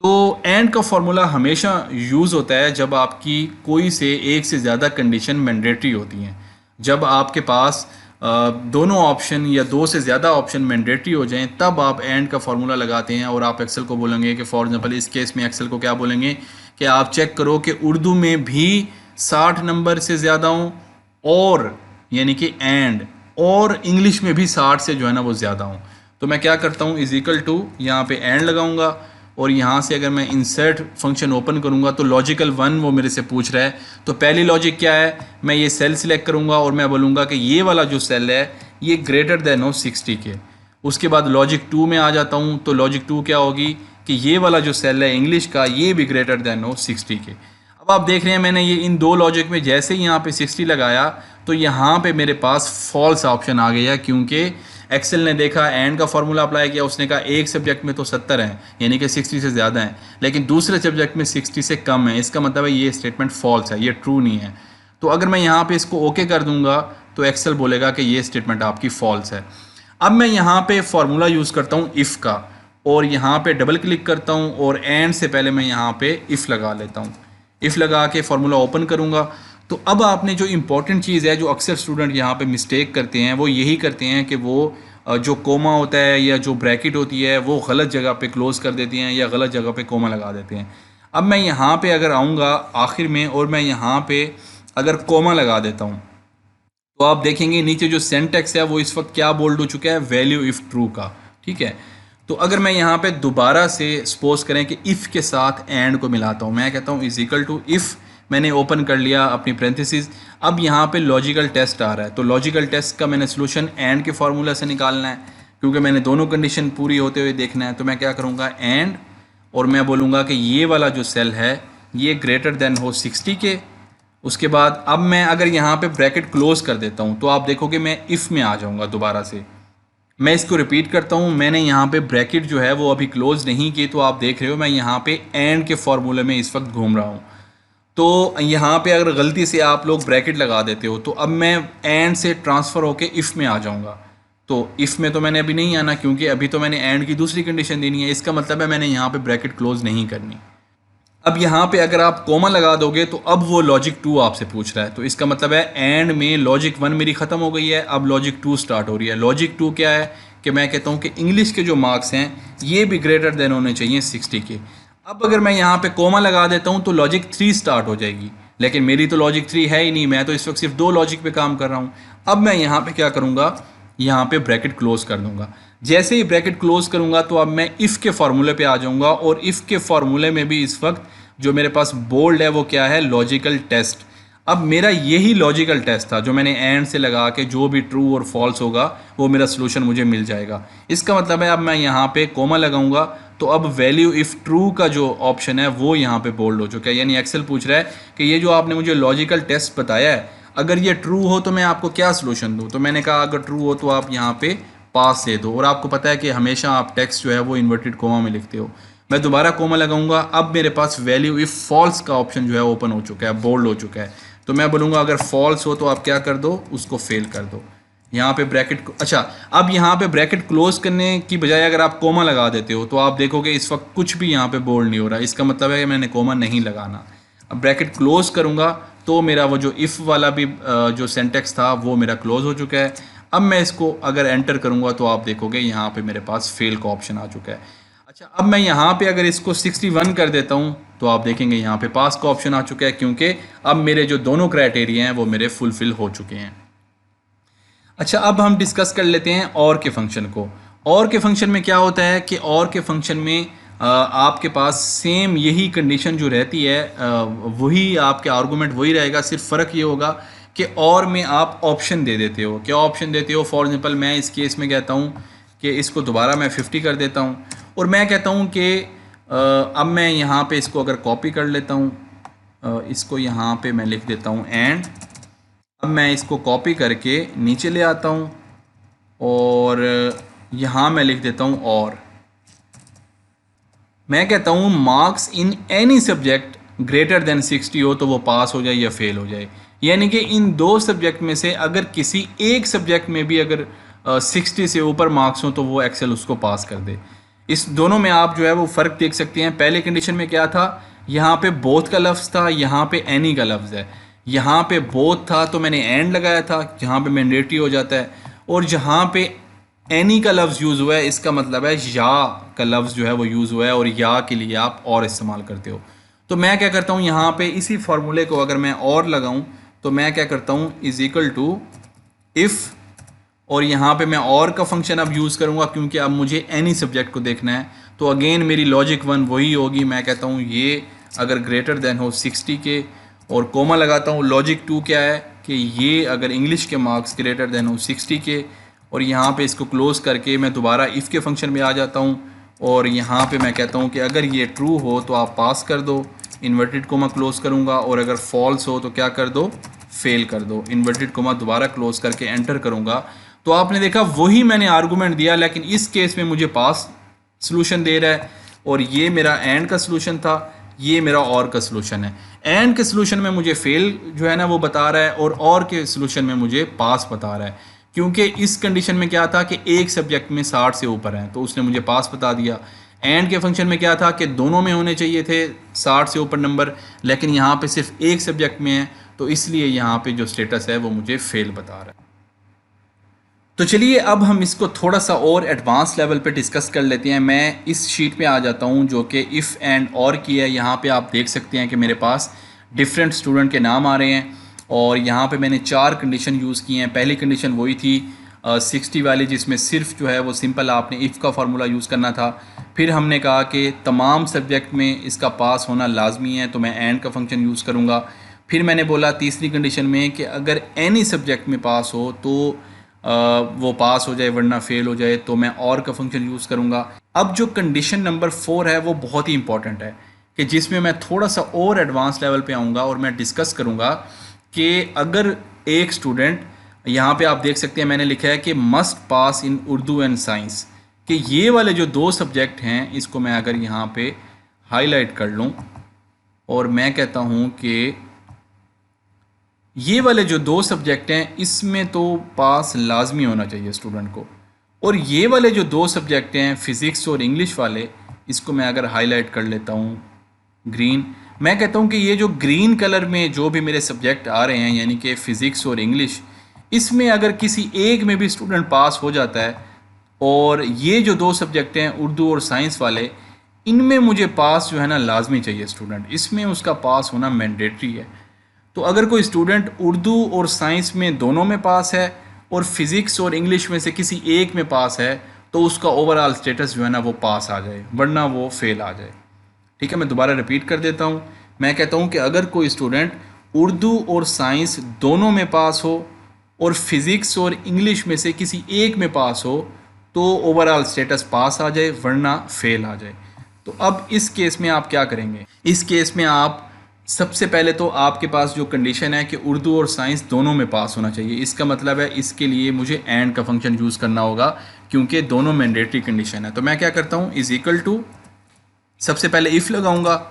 तो एंड का फार्मूला हमेशा यूज़ होता है जब आपकी कोई से एक से ज़्यादा कंडीशन मैंडेटरी होती हैं। जब आपके पास दोनों ऑप्शन या दो से ज़्यादा ऑप्शन मैंडेटरी हो जाएं, तब आप एंड का फार्मूला लगाते हैं, और आप एक्सेल को बोलेंगे कि फॉर एग्जांपल इस केस में एक्सेल को क्या बोलेंगे कि आप चेक करो कि उर्दू में भी 60 नंबर से ज़्यादा हों, और यानी कि एंड, और इंग्लिश में भी 60 से जो है ना वो ज़्यादा हों। तो मैं क्या करता हूँ, इज़ इक्वल टू यहाँ पे एंड लगाऊंगा, और यहाँ से अगर मैं इंसर्ट फंक्शन ओपन करूँगा तो लॉजिकल 1 वो मेरे से पूछ रहा है। तो पहली लॉजिक क्या है, मैं ये सेल सिलेक्ट करूँगा और मैं बोलूँगा कि ये वाला जो सेल है ये ग्रेटर देन हो 60 के। उसके बाद लॉजिक 2 में आ जाता हूँ, तो लॉजिक 2 क्या होगी कि ये वाला जो सेल है इंग्लिश का ये भी ग्रेटर देन हो 60 के। अब आप देख रहे हैं मैंने ये इन दो लॉजिक में जैसे ही यहाँ पे 60 लगाया तो यहाँ पे मेरे पास फॉल्स ऑप्शन आ गया, क्योंकि एक्सेल ने देखा एंड का फार्मूला अप्लाई किया, उसने कहा एक सब्जेक्ट में तो 70 है यानी कि 60 से ज़्यादा है, लेकिन दूसरे सब्जेक्ट में 60 से कम है, इसका मतलब है ये स्टेटमेंट फॉल्स है, ये ट्रू नहीं है। तो अगर मैं यहाँ पे इसको ओके कर दूंगा तो एक्सेल बोलेगा कि ये स्टेटमेंट आपकी फॉल्स है। अब मैं यहाँ पे फार्मूला यूज़ करता हूँ इफ़ का, और यहाँ पे डबल क्लिक करता हूँ और एंड से पहले मैं यहाँ पे इफ़ लगा लेता हूँ। इफ़ लगा के फार्मूला ओपन करूँगा तो अब आपने जो इम्पॉर्टेंट चीज़ है, जो अक्सर स्टूडेंट यहाँ पे मिस्टेक करते हैं वो यही करते हैं कि वो जो कोमा होता है या जो ब्रैकेट होती है वो गलत जगह पे क्लोज़ कर देती हैं या गलत जगह पे कोमा लगा देते हैं। अब मैं यहाँ पे अगर आऊँगा आखिर में और मैं यहाँ पे अगर कोमा लगा देता हूँ तो आप देखेंगे नीचे जो सेंटेक्स है वो इस वक्त क्या बोल्ड हो चुका है, वैल्यू इफ़ ट्रू का। ठीक है, तो अगर मैं यहाँ पे दोबारा से सपोज करें कि इफ़ के साथ एंड को मिलाता हूँ, मैं कहता हूँ इज इक्वल टू इफ़, मैंने ओपन कर लिया अपनी पैरेंथेसिस। अब यहाँ पे लॉजिकल टेस्ट आ रहा है, तो लॉजिकल टेस्ट का मैंने सोल्यूशन एंड के फार्मूला से निकालना है, क्योंकि मैंने दोनों कंडीशन पूरी होते हुए देखना है। तो मैं क्या करूँगा एंड, और मैं बोलूँगा कि ये वाला जो सेल है ये ग्रेटर देन हो 60 के। उसके बाद अब मैं अगर यहाँ पे ब्रैकेट क्लोज कर देता हूँ तो आप देखोगे मैं इफ़ में आ जाऊँगा दोबारा से। मैं इसको रिपीट करता हूँ, मैंने यहाँ पे ब्रैकेट जो है वो अभी क्लोज नहीं की, तो आप देख रहे हो मैं यहाँ पे एंड के फॉर्मूले में इस वक्त घूम रहा हूँ। तो यहाँ पे अगर गलती से आप लोग ब्रैकेट लगा देते हो तो अब मैं एंड से ट्रांसफ़र होके इफ़ में आ जाऊँगा। तो इफ़ में तो मैंने अभी नहीं आना, क्योंकि अभी तो मैंने एंड की दूसरी कंडीशन देनी है, इसका मतलब है मैंने यहाँ पे ब्रैकेट क्लोज नहीं करनी। अब यहाँ पे अगर आप कोमा लगा दोगे तो अब वो लॉजिक 2 आपसे पूछ रहा है, तो इसका मतलब है एंड में लॉजिक 1 मेरी ख़त्म हो गई है, अब लॉजिक 2 स्टार्ट हो रही है। लॉजिक 2 क्या है कि मैं कहता हूँ कि इंग्लिश के जो मार्क्स हैं ये भी ग्रेटर देन होने चाहिए 60 के। अब अगर मैं यहाँ पे कोमा लगा देता हूँ तो लॉजिक 3 स्टार्ट हो जाएगी, लेकिन मेरी तो लॉजिक 3 है ही नहीं, मैं तो इस वक्त सिर्फ 2 लॉजिक पे काम कर रहा हूँ। अब मैं यहाँ पे क्या करूँगा, यहाँ पे ब्रैकेट क्लोज कर दूंगा। जैसे ही ब्रैकेट क्लोज करूँगा तो अब मैं इफ़ के फार्मूले पे आ जाऊँगा, और इफ़ के फार्मूले में भी इस वक्त जो मेरे पास बोल्ड है वो क्या है, लॉजिकल टेस्ट। अब मेरा यही लॉजिकल टेस्ट था जो मैंने एंड से लगा के जो भी ट्रू और फॉल्स होगा वो मेरा सोल्यूशन मुझे मिल जाएगा। इसका मतलब है अब मैं यहाँ पे कोमा लगाऊंगा तो अब वैल्यू इफ़ ट्रू का जो ऑप्शन है वो यहाँ पे बोल्ड हो चुका है, यानी एक्सेल पूछ रहा है कि ये जो आपने मुझे लॉजिकल टेस्ट बताया है अगर ये ट्रू हो तो मैं आपको क्या सोल्यूशन दूँ। तो मैंने कहा अगर ट्रू हो तो आप यहाँ पे पास दे दो, और आपको पता है कि हमेशा आप टेक्स्ट जो है वो इन्वर्टेड कोमा में लिखते हो। मैं दोबारा कोमा लगाऊंगा, अब मेरे पास वैल्यू इफ़ फॉल्स का ऑप्शन जो है ओपन हो चुका है, बोल्ड हो चुका है। तो मैं बोलूँगा अगर फॉल्स हो तो आप क्या कर दो, उसको फेल कर दो। यहाँ पे ब्रैकेट, अच्छा अब यहाँ पे ब्रैकेट क्लोज करने की बजाय अगर आप कोमा लगा देते हो तो आप देखोगे इस वक्त कुछ भी यहाँ पे बोल्ड नहीं हो रहा, इसका मतलब है कि मैंने कोमा नहीं लगाना। अब ब्रैकेट क्लोज करूँगा तो मेरा वो जो इफ़ वाला भी जो सेंटेक्स था वो मेरा क्लोज हो चुका है। अब मैं इसको अगर एंटर करूँगा तो आप देखोगे यहाँ पे मेरे पास फेल का ऑप्शन आ चुका है। अच्छा अब मैं यहाँ पे अगर इसको 61 कर देता हूँ तो आप देखेंगे यहाँ पे पास का ऑप्शन आ चुका है, क्योंकि अब मेरे जो दोनों क्राइटेरिया हैं वो मेरे फुलफिल हो चुके हैं। अच्छा अब हम डिस्कस कर लेते हैं और के फंक्शन को। और के फंक्शन में क्या होता है कि और के फंक्शन में आपके पास सेम यही कंडीशन जो रहती है वही आपके आर्गूमेंट वही रहेगा, सिर्फ फ़र्क ये होगा कि और में आप ऑप्शन दे देते हो। क्या ऑप्शन देते हो, फॉर एग्जांपल मैं इस केस में कहता हूँ कि इसको दोबारा मैं 50 कर देता हूँ, और मैं कहता हूँ कि अब मैं यहाँ पे इसको अगर कॉपी कर लेता हूँ, इसको यहाँ पे मैं लिख देता हूँ एंड। अब मैं इसको कॉपी करके नीचे ले आता हूँ और यहाँ मैं लिख देता हूँ और मैं कहता हूँ marks in any subject greater than 60 हो तो वो पास हो जाए या फेल हो जाए। यानी कि इन दो सब्जेक्ट में से अगर किसी एक सब्जेक्ट में भी अगर 60 से ऊपर मार्क्स हो तो वो एक्सेल उसको पास कर दे। इस दोनों में आप जो है वो फ़र्क देख सकते हैं। पहले कंडीशन में क्या था, यहाँ पे बोथ का लफ्ज़ था, यहाँ पे एनी का लफ्ज़ है। यहाँ पे बोथ था तो मैंने एंड लगाया था, जहाँ पे मैंडेटरी हो जाता है, और जहाँ पे एनी का लफ्ज़ यूज़ हुआ है इसका मतलब है या का लफ्ज़ जो है वो यूज़ हुआ है, और या के लिए आप और इस्तेमाल करते हो। तो मैं क्या करता हूँ, यहाँ पे इसी फार्मूले को अगर मैं और लगाऊँ तो मैं क्या करता हूँ, इज़ इक्वल टू इफ़, और यहाँ पे मैं और का फंक्शन अब यूज़ करूँगा क्योंकि अब मुझे एनी सब्जेक्ट को देखना है। तो अगेन मेरी लॉजिक 1 वही होगी, मैं कहता हूँ ये अगर ग्रेटर देन हो 60 के, और कोमा लगाता हूँ। लॉजिक 2 क्या है कि ये अगर इंग्लिश के मार्क्स ग्रेटर देन हो 60 के, और यहाँ पे इसको क्लोज़ करके मैं दोबारा इफ़ के फंक्शन में आ जाता हूँ, और यहाँ पे मैं कहता हूँ कि अगर ये ट्रू हो तो आप पास कर दो, इन्वर्टेड कोमा क्लोज़ करूँगा, और अगर फॉल्स हो तो क्या कर दो, फेल कर दो, इन्वर्टेड कोमा दोबारा क्लोज़ करके एंटर करूँगा। तो आपने देखा वही मैंने आर्गूमेंट दिया, लेकिन इस केस में मुझे पास सॉल्यूशन दे रहा है, और ये मेरा एंड का सॉल्यूशन था, ये मेरा और का सॉल्यूशन है। एंड के सॉल्यूशन में मुझे फेल जो है ना वो बता रहा है, और के सॉल्यूशन में मुझे पास बता रहा है, क्योंकि इस कंडीशन में क्या था कि एक सब्जेक्ट में 60 से ऊपर है, तो उसने मुझे पास बता दिया। एंड के फंक्शन में क्या था कि दोनों में होने चाहिए थे 60 से ऊपर नंबर, लेकिन यहाँ पे सिर्फ एक सब्जेक्ट में है, तो इसलिए यहाँ पे जो स्टेटस है वो मुझे फेल बता रहा है। तो चलिए अब हम इसको थोड़ा सा और एडवांस लेवल पे डिस्कस कर लेते हैं। मैं इस शीट पे आ जाता हूँ जो कि इफ़ एंड और की है। यहाँ पे आप देख सकते हैं कि मेरे पास डिफरेंट स्टूडेंट के नाम आ रहे हैं, और यहाँ पे मैंने 4 कंडीशन यूज़ की हैं। पहली कंडीशन वही थी 60 वाली, जिसमें सिर्फ जो है वो सिंपल आपने इफ़ का फार्मूला यूज़ करना था। फिर हमने कहा कि तमाम सब्जेक्ट में इसका पास होना लाजमी है, तो मैं एंड का फंक्शन यूज़ करूँगा। फिर मैंने बोला तीसरी कंडीशन में कि अगर एनी सब्जेक्ट में पास हो तो वो पास हो जाए, वरना फेल हो जाए, तो मैं और का फंक्शन यूज़ करूँगा। अब जो कंडीशन नंबर 4 है वो बहुत ही इंपॉर्टेंट है, कि जिसमें मैं थोड़ा सा और एडवांस लेवल पे आऊँगा और मैं डिस्कस करूँगा कि अगर एक स्टूडेंट, यहाँ पे आप देख सकते हैं मैंने लिखा है कि must pass in Urdu and science, कि ये वाले जो 2 सब्जेक्ट हैं इसको मैं अगर यहाँ पे हाईलाइट कर लूँ, और मैं कहता हूँ कि ये वाले जो 2 सब्जेक्ट हैं इसमें तो पास लाजमी होना चाहिए स्टूडेंट को, और ये वाले जो 2 सब्जेक्ट हैं फ़िज़िक्स और इंग्लिश वाले, इसको मैं अगर हाईलाइट कर लेता हूँ ग्रीन, मैं कहता हूँ कि ये जो ग्रीन कलर में जो भी मेरे सब्जेक्ट आ रहे हैं, यानी कि फ़िज़िक्स और इंग्लिश, इसमें अगर किसी एक में भी स्टूडेंट पास हो जाता है, और ये जो 2 सब्जेक्ट हैं उर्दू और साइंस वाले, इनमें मुझे पास जो है ना लाजमी चाहिए स्टूडेंट, इसमें उसका पास होना मैंडेटरी है। तो अगर कोई स्टूडेंट उर्दू और साइंस में दोनों में पास है, और फिज़िक्स और इंग्लिश में से किसी एक में पास है, तो उसका ओवरऑल स्टेटस जो है ना वो पास आ जाए, वरना वो फेल आ जाए। ठीक है, मैं दोबारा रिपीट कर देता हूँ। मैं कहता हूँ कि अगर कोई स्टूडेंट उर्दू और साइंस दोनों में पास हो, और फिज़िक्स और इंग्लिश में से किसी एक में पास हो, तो ओवरऑल स्टेटस पास आ जाए, वरना फेल आ जाए। तो अब इस केस में आप क्या करेंगे? इस केस में आप सबसे पहले तो आपके पास जो कंडीशन है कि उर्दू और साइंस दोनों में पास होना चाहिए, इसका मतलब है इसके लिए मुझे एंड का फंक्शन यूज़ करना होगा, क्योंकि दोनों मैंडेटरी कंडीशन है। तो मैं क्या करता हूँ, इज़ इक्वल टू, सबसे पहले इफ़ लगाऊंगा,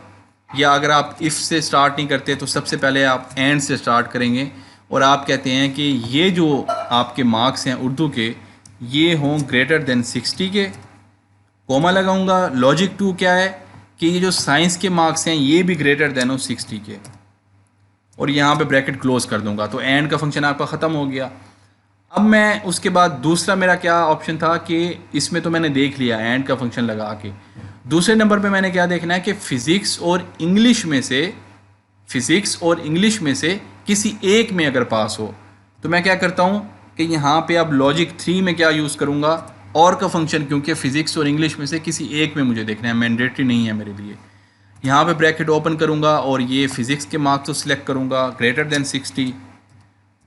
या अगर आप इफ़ से स्टार्ट नहीं करते तो सबसे पहले आप एंड से स्टार्ट करेंगे, और आप कहते हैं कि ये जो आपके मार्क्स हैं उर्दू के, ये हों ग्रेटर देन 60 के, कोमा लगाऊंगा। लॉजिक 2 क्या है कि ये जो साइंस के मार्क्स हैं ये भी ग्रेटर देन हो 60 के, और यहाँ पे ब्रैकेट क्लोज कर दूंगा, तो एंड का फंक्शन आपका ख़त्म हो गया। अब मैं उसके बाद दूसरा मेरा क्या ऑप्शन था कि इसमें तो मैंने देख लिया एंड का फंक्शन लगा के, दूसरे नंबर पे मैंने क्या देखना है कि फ़िज़िक्स और इंग्लिश में से किसी एक में अगर पास हो, तो मैं क्या करता हूँ कि यहाँ पे अब लॉजिक 3 में क्या यूज़ करूँगा, और का फंक्शन, क्योंकि फ़िज़िक्स और इंग्लिश में से किसी एक में मुझे देखना है, मैंडेटरी नहीं है मेरे लिए। यहाँ पे ब्रैकेट ओपन करूँगा, और ये फ़िज़िक्स के मार्क्स को सिलेक्ट करूँगा ग्रेटर देन 60,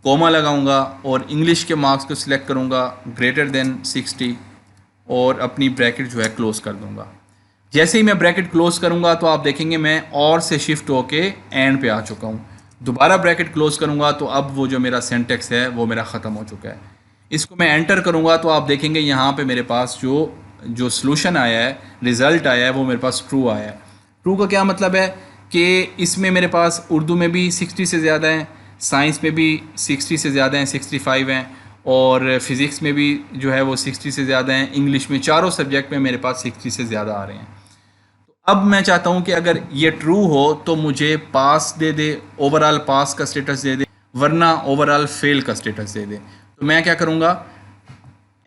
कोमा लगाऊँगा, और इंग्लिश के मार्क्स को सिलेक्ट करूँगा ग्रेटर देन 60, और अपनी ब्रैकेट जो है क्लोज़ कर दूँगा। जैसे ही मैं ब्रैकेट क्लोज़ करूँगा तो आप देखेंगे मैं और से शिफ्ट होके एंड पे आ चुका हूँ। दोबारा ब्रैकेट क्लोज़ करूँगा तो अब वो जो मेरा सिंटैक्स है वो मेरा ख़त्म हो चुका है। इसको मैं एंटर करूँगा तो आप देखेंगे यहाँ पे मेरे पास जो सॉल्यूशन आया है, रिज़ल्ट आया है, वो मेरे पास ट्रू आया है। ट्रू का क्या मतलब है कि इसमें मेरे पास उर्दू में भी 60 से ज़्यादा हैं, साइंस में भी 60 से ज़्यादा हैं, 65 हैं, और फिज़िक्स में भी जो है वो 60 से ज़्यादा हैं, इंग्लिश में, चारों सब्जेक्ट में मेरे पास 60 से ज़्यादा आ रहे हैं। तो अब मैं चाहता हूँ कि अगर ये ट्रू हो तो मुझे पास दे दे, ओवरऑल पास का स्टेटस दे दे, वरना ओवरऑल फेल का स्टेटस दे दे। तो मैं क्या करूँगा,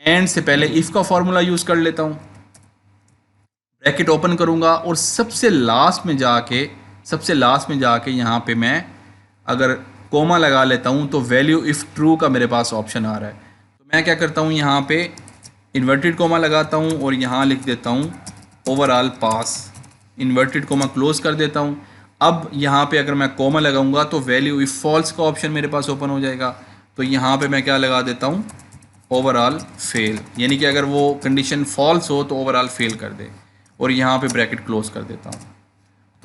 एंड से पहले इफ़ का फॉर्मूला यूज़ कर लेता हूँ, ब्रैकेट ओपन करूँगा, और सबसे लास्ट में जाके यहाँ पे मैं अगर कोमा लगा लेता हूँ तो वैल्यू इफ़ ट्रू का मेरे पास ऑप्शन आ रहा है। तो मैं क्या करता हूँ, यहाँ पे इन्वर्टेड कोमा लगाता हूँ और यहाँ लिख देता हूँ overall pass, inverted coma close कर देता हूँ। अब यहाँ पे अगर मैं कोमा लगाऊंगा तो वैल्यू इफ फॉल्स का ऑप्शन मेरे पास ओपन हो जाएगा। तो यहाँ पे मैं क्या लगा देता हूँ, ओवरऑल फेल, यानी कि अगर वो कंडीशन फॉल्स हो तो ओवरऑल फेल कर दे, और यहाँ पे ब्रैकेट क्लोज कर देता हूँ।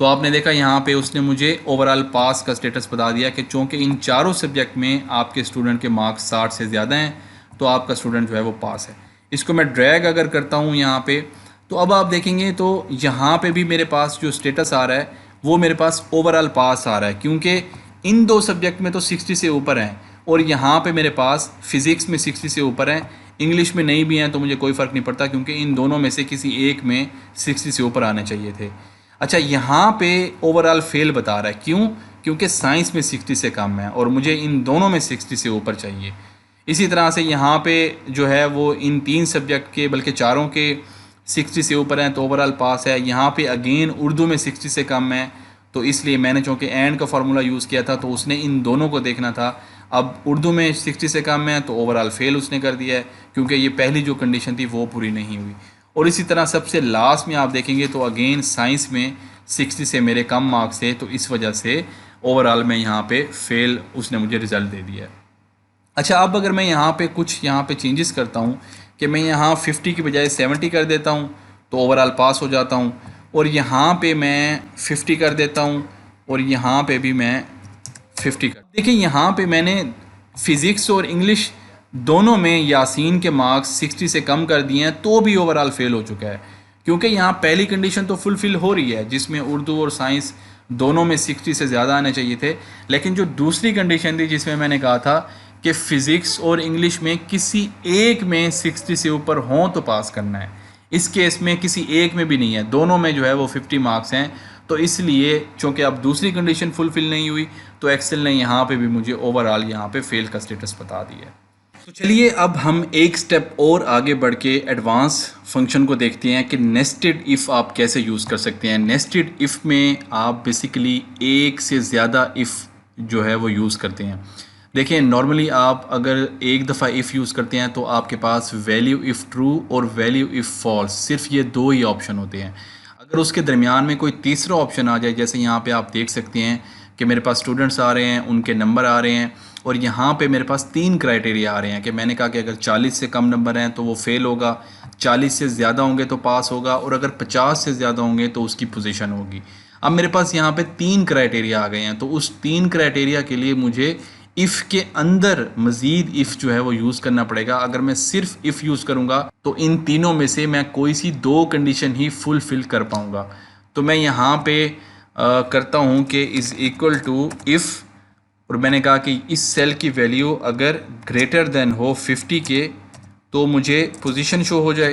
तो आपने देखा यहाँ पे उसने मुझे ओवरऑल पास का स्टेटस बता दिया कि चूँकि इन चारों सब्जेक्ट में आपके स्टूडेंट के मार्क्स 60 से ज़्यादा हैं तो आपका स्टूडेंट जो है वो पास है। इसको मैं ड्रैग अगर करता हूँ यहाँ पे, तो अब आप देखेंगे तो यहाँ पे भी मेरे पास जो स्टेटस आ रहा है वो मेरे पास ओवरऑल पास आ रहा है, क्योंकि इन दो सब्जेक्ट में तो 60 से ऊपर हैं, और यहाँ पे मेरे पास फिज़िक्स में 60 से ऊपर हैं, इंग्लिश में नहीं भी हैं तो मुझे कोई फ़र्क नहीं पड़ता, क्योंकि इन दोनों में से किसी एक में 60 से ऊपर आने चाहिए थे। अच्छा, यहाँ पे ओवरऑल फेल बता रहा है, क्यों? क्योंकि साइंस में 60 से कम है और मुझे इन दोनों में 60 से ऊपर चाहिए। इसी तरह से यहाँ पे जो है वो इन 3 सब्जेक्ट के, बल्कि चारों के 60 से ऊपर हैं तो ओवरऑल पास है। यहाँ पे अगेन उर्दू में 60 से कम है, तो इसलिए मैंने चूँकि एंड का फार्मूला यूज़ किया था तो उसने इन दोनों को देखना था। अब उर्दू में 60 से कम है तो ओवरऑल फेल उसने कर दिया है, क्योंकि ये पहली जो कंडीशन थी वो पूरी नहीं हुई। और इसी तरह सबसे लास्ट में आप देखेंगे तो अगेन साइंस में 60 से मेरे कम मार्क्स थे, तो इस वजह से ओवरऑल में यहाँ पे फेल उसने मुझे रिज़ल्ट दे दिया है। अच्छा, अब अगर मैं यहाँ पे कुछ चेंजेस करता हूँ कि मैं यहाँ 50 की बजाय 70 कर देता हूँ तो ओवरऑल पास हो जाता हूँ, और यहाँ पे मैं 50 कर देता हूँ और यहाँ पे भी मैं 50 कर। देखिए यहाँ पे मैंने फ़िज़िक्स और इंग्लिश दोनों में यासीन के मार्क्स 60 से कम कर दिए हैं तो भी ओवरऑल फेल हो चुका है, क्योंकि यहाँ पहली कंडीशन तो फुलफ़िल हो रही है जिसमें उर्दू और साइंस दोनों में 60 से ज़्यादा आने चाहिए थे, लेकिन जो दूसरी कंडीशन थी जिसमें मैंने कहा था कि फ़िज़िक्स और इंग्लिश में किसी एक में 60 से ऊपर हों तो पास करना है, इस केस में किसी एक में भी नहीं है, दोनों में जो है वो 50 मार्क्स हैं। तो इसलिए चूँकि अब दूसरी कंडीशन फुलफ़िल नहीं हुई तो एक्सेल ने यहाँ पे भी मुझे ओवरऑल यहाँ पे फेल का स्टेटस बता दिया है। तो चलिए अब हम एक स्टेप और आगे बढ़ के एडवांस फंक्शन को देखते हैं कि नेस्टेड इफ़ आप कैसे यूज़ कर सकते हैं। नेस्टेड इफ़ में आप बेसिकली एक से ज़्यादा इफ़ जो है वो यूज़ करते हैं। देखिए नॉर्मली आप अगर एक दफ़ा इफ़ यूज़ करते हैं तो आपके पास वैल्यू इफ़ ट्रू और वैल्यू इफ़ फॉल्स, सिर्फ ये दो ही ऑप्शन होते हैं। अगर उसके दरमियान में कोई तीसरा ऑप्शन आ जाए, जैसे यहाँ पे आप देख सकते हैं कि मेरे पास स्टूडेंट्स आ रहे हैं, उनके नंबर आ रहे हैं, और यहाँ पे मेरे पास 3 क्राइटेरिया आ रहे हैं कि मैंने कहा कि अगर 40 से कम नंबर हैं तो वो फेल होगा, 40 से ज़्यादा होंगे तो पास होगा, और अगर 50 से ज़्यादा होंगे तो उसकी पोजीशन होगी। अब मेरे पास यहाँ पे 3 क्राइटेरिया आ गए हैं, तो उस 3 क्राइटेरिया के लिए मुझे इफ़ के अंदर मज़ीद इफ़ जो है वो यूज़ करना पड़ेगा। अगर मैं सिर्फ इफ़ यूज़ करूँगा तो इन तीनों में से मैं कोई सी 2 कंडीशन ही फुलफ़िल कर पाऊँगा। तो मैं यहाँ पे करता हूँ कि इज़ इक्वल टू इफ़, और मैंने कहा कि इस सेल की वैल्यू अगर ग्रेटर देन हो 50 के तो मुझे पोजीशन शो हो जाए।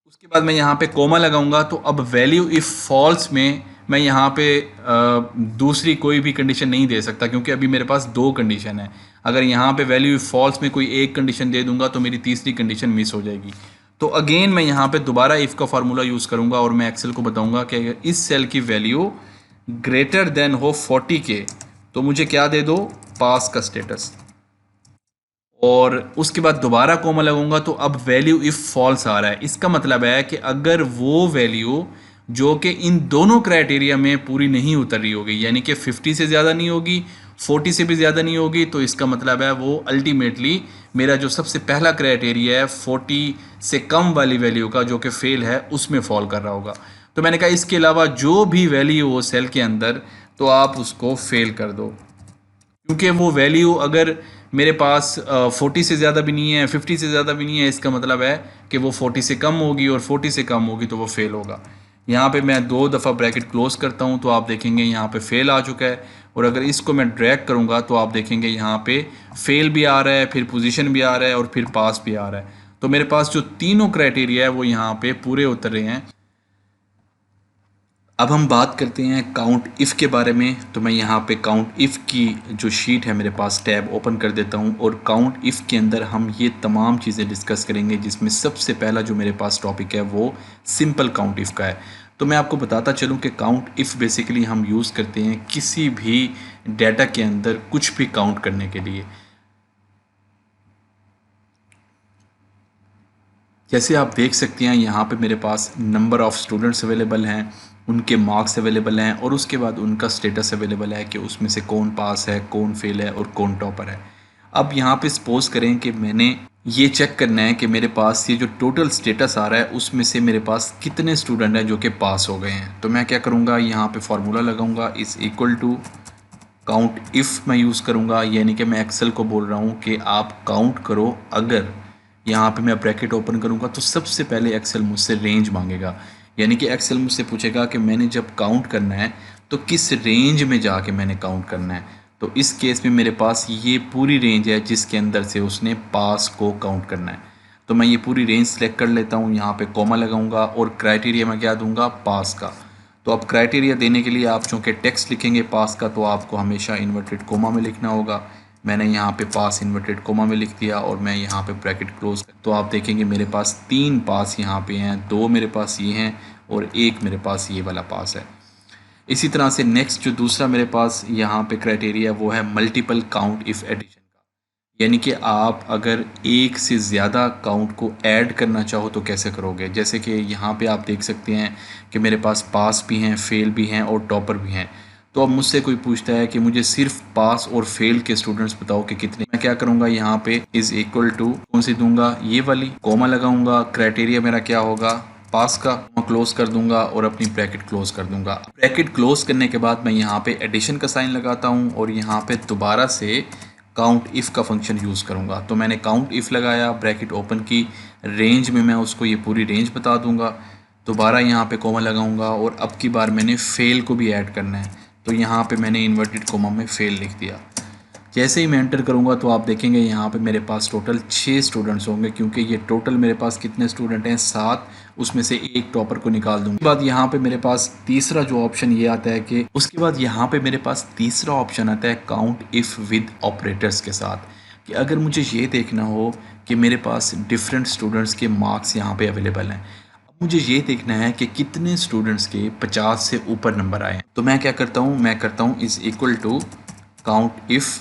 उसके बाद मैं यहाँ पे कोमा लगाऊंगा, तो अब वैल्यू इफ़ फॉल्स में मैं यहाँ पे दूसरी कोई भी कंडीशन नहीं दे सकता, क्योंकि अभी मेरे पास 2 कंडीशन है। अगर यहाँ पे वैल्यू इफ़ फॉल्स में कोई एक कंडीशन दे दूंगा तो मेरी तीसरी कंडीशन मिस हो जाएगी। तो अगेन मैं यहाँ पे दोबारा इफ़ का फार्मूला यूज़ करूँगा और मैं एक्सेल को बताऊँगा कि अगर इस सेल की वैल्यू ग्रेटर देन हो 40 के तो मुझे क्या दे दो, पास का स्टेटस। और उसके बाद दोबारा कोमा लगाऊंगा तो अब वैल्यू इफ़ फॉल्स आ रहा है। इसका मतलब है कि अगर वो वैल्यू जो कि इन दोनों क्राइटेरिया में पूरी नहीं उतर रही होगी, यानी कि 50 से ज़्यादा नहीं होगी, 40 से भी ज़्यादा नहीं होगी, तो इसका मतलब है वो अल्टीमेटली मेरा जो सबसे पहला क्राइटेरिया है 40 से कम वाली वैल्यू का जो कि फेल है उसमें फॉल कर रहा होगा। तो मैंने कहा इसके अलावा जो भी वैल्यू हो सेल के अंदर तो आप उसको फेल कर दो, क्योंकि वो वैल्यू अगर मेरे पास 40 से ज़्यादा भी नहीं है, 50 से ज़्यादा भी नहीं है, इसका मतलब है कि वो 40 से कम होगी, और 40 से कम होगी तो वो फेल होगा। यहाँ पे मैं 2 दफ़ा ब्रैकेट क्लोज करता हूँ तो आप देखेंगे यहाँ पे फेल आ चुका है, और अगर इसको मैं ड्रैग करूँगा तो आप देखेंगे यहाँ पे फेल भी आ रहा है, फिर पोजीशन भी आ रहा है, और फिर पास भी आ रहा है। तो मेरे पास जो तीनों क्राइटेरिया है वो यहाँ पे पूरे उतर रहे हैं। अब हम बात करते हैं काउंट इफ़ के बारे में। तो मैं यहाँ पे काउंट इफ़ की जो शीट है मेरे पास टैब ओपन कर देता हूँ, और काउंट इफ़ के अंदर हम ये तमाम चीज़ें डिस्कस करेंगे, जिसमें सबसे पहला जो मेरे पास टॉपिक है वो सिंपल काउंट इफ़ का है। तो मैं आपको बताता चलूँ कि काउंट इफ़ बेसिकली हम यूज़ करते हैं किसी भी डाटा के अंदर कुछ भी काउंट करने के लिए। जैसे आप देख सकते हैं यहाँ पे मेरे पास नंबर ऑफ़ स्टूडेंट्स अवेलेबल हैं, उनके मार्क्स अवेलेबल हैं और उसके बाद उनका स्टेटस अवेलेबल है कि उसमें से कौन पास है, कौन फेल है और कौन टॉपर है। अब यहाँ पे सपोज़ करें कि मैंने ये चेक करना है कि मेरे पास ये जो टोटल स्टेटस आ रहा है उसमें से मेरे पास कितने स्टूडेंट हैं जो कि पास हो गए हैं। तो मैं क्या करूँगा, यहाँ पे फार्मूला लगाऊँगा, is equal to count if मैं यूज़ करूँगा, यानी कि मैं एक्सेल को बोल रहा हूँ कि आप काउंट करो। अगर यहाँ पे मैं ब्रैकेट ओपन करूँगा तो सबसे पहले एक्सेल मुझसे रेंज मांगेगा, यानी कि एक्सेल मुझसे पूछेगा कि मैंने जब काउंट करना है तो किस रेंज में जाके मैंने काउंट करना है। तो इस केस में मेरे पास ये पूरी रेंज है जिसके अंदर से उसने पास को काउंट करना है। तो मैं ये पूरी रेंज सेलेक्ट कर लेता हूँ, यहाँ पे कॉमा लगाऊंगा और क्राइटेरिया मैं क्या दूंगा, पास का। तो अब क्राइटेरिया देने के लिए आप चूँकि टेक्स्ट लिखेंगे पास का तो आपको हमेशा इन्वर्टेड कोमा में लिखना होगा। मैंने यहाँ पे पास इन्वर्टेड कोमा में लिख दिया और मैं यहाँ पे ब्रैकेट क्लोज कर, तो आप देखेंगे मेरे पास 3 पास यहाँ पे हैं, 2 मेरे पास ये हैं और 1 मेरे पास ये वाला पास है। इसी तरह से नेक्स्ट जो दूसरा मेरे पास यहाँ पे क्राइटेरिया वो है मल्टीपल काउंट इफ़ एडिशन का, यानी कि आप अगर एक से ज़्यादा काउंट को ऐड करना चाहो तो कैसे करोगे। जैसे कि यहाँ पे आप देख सकते हैं कि मेरे पास पास भी हैं, फेल भी हैं और टॉपर भी हैं। तो अब मुझसे कोई पूछता है कि मुझे सिर्फ पास और फेल के स्टूडेंट्स बताओ कि कितने, मैं क्या करूँगा, यहाँ पे इज़ इक्वल टू कौन सी दूंगा, ये वाली, कोमा लगाऊंगा, क्राइटेरिया मेरा क्या होगा, पास का, मैं क्लोज कर दूंगा और अपनी ब्रैकेट क्लोज कर दूंगा। ब्रैकेट क्लोज करने के बाद मैं यहाँ पे एडिशन का साइन लगाता हूँ और यहाँ पे दोबारा से काउंट इफ़ का फंक्शन यूज़ करूँगा। तो मैंने काउंट इफ़ लगाया, ब्रैकेट ओपन की, रेंज में मैं उसको ये पूरी रेंज बता दूंगा, दोबारा यहाँ पे कोमा लगाऊंगा और अब की बार मैंने फेल को भी ऐड करना है। तो यहाँ पे मैंने इन्वर्टेड कोमा में फेल लिख दिया। जैसे ही मैं एंटर करूँगा तो आप देखेंगे यहाँ पे मेरे पास टोटल 6 स्टूडेंट्स होंगे, क्योंकि ये टोटल मेरे पास कितने स्टूडेंट हैं, 7, उसमें से एक टॉपर को निकाल दूँगा। उसके बाद यहाँ पे मेरे पास तीसरा जो ऑप्शन ये आता है कि उसके बाद यहाँ पे मेरे पास तीसरा ऑप्शन आता है काउंट इफ़ विद ऑपरेटर्स के साथ, कि अगर मुझे ये देखना हो कि मेरे पास डिफरेंट स्टूडेंट्स के मार्क्स यहाँ पे अवेलेबल हैं, मुझे ये देखना है कि कितने स्टूडेंट्स के 50 से ऊपर नंबर आए हैं। तो मैं क्या करता हूँ, मैं करता हूँ is equal to count if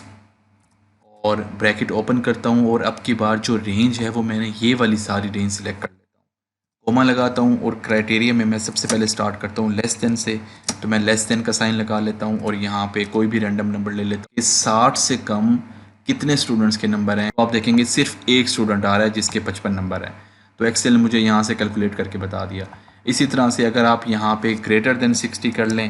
और ब्रैकेट ओपन करता हूँ और अब की बार जो रेंज है वो मैंने ये वाली सारी रेंज सेलेक्ट कर लेता हूँ, कोमा लगाता हूँ और क्राइटेरिया में मैं सबसे पहले स्टार्ट करता हूँ लेस देन से। तो मैं लेस देन का साइन लगा लेता हूँ और यहाँ पे कोई भी रैंडम नंबर ले लेता हूँ। 60 से कम कितने स्टूडेंट्स के नंबर हैं, तो आप देखेंगे सिर्फ एक स्टूडेंट आ रहा है जिसके 55 नंबर है। तो एक्सेल ने मुझे यहाँ से कैलकुलेट करके बता दिया। इसी तरह से अगर आप यहाँ पे ग्रेटर देन 60 कर लें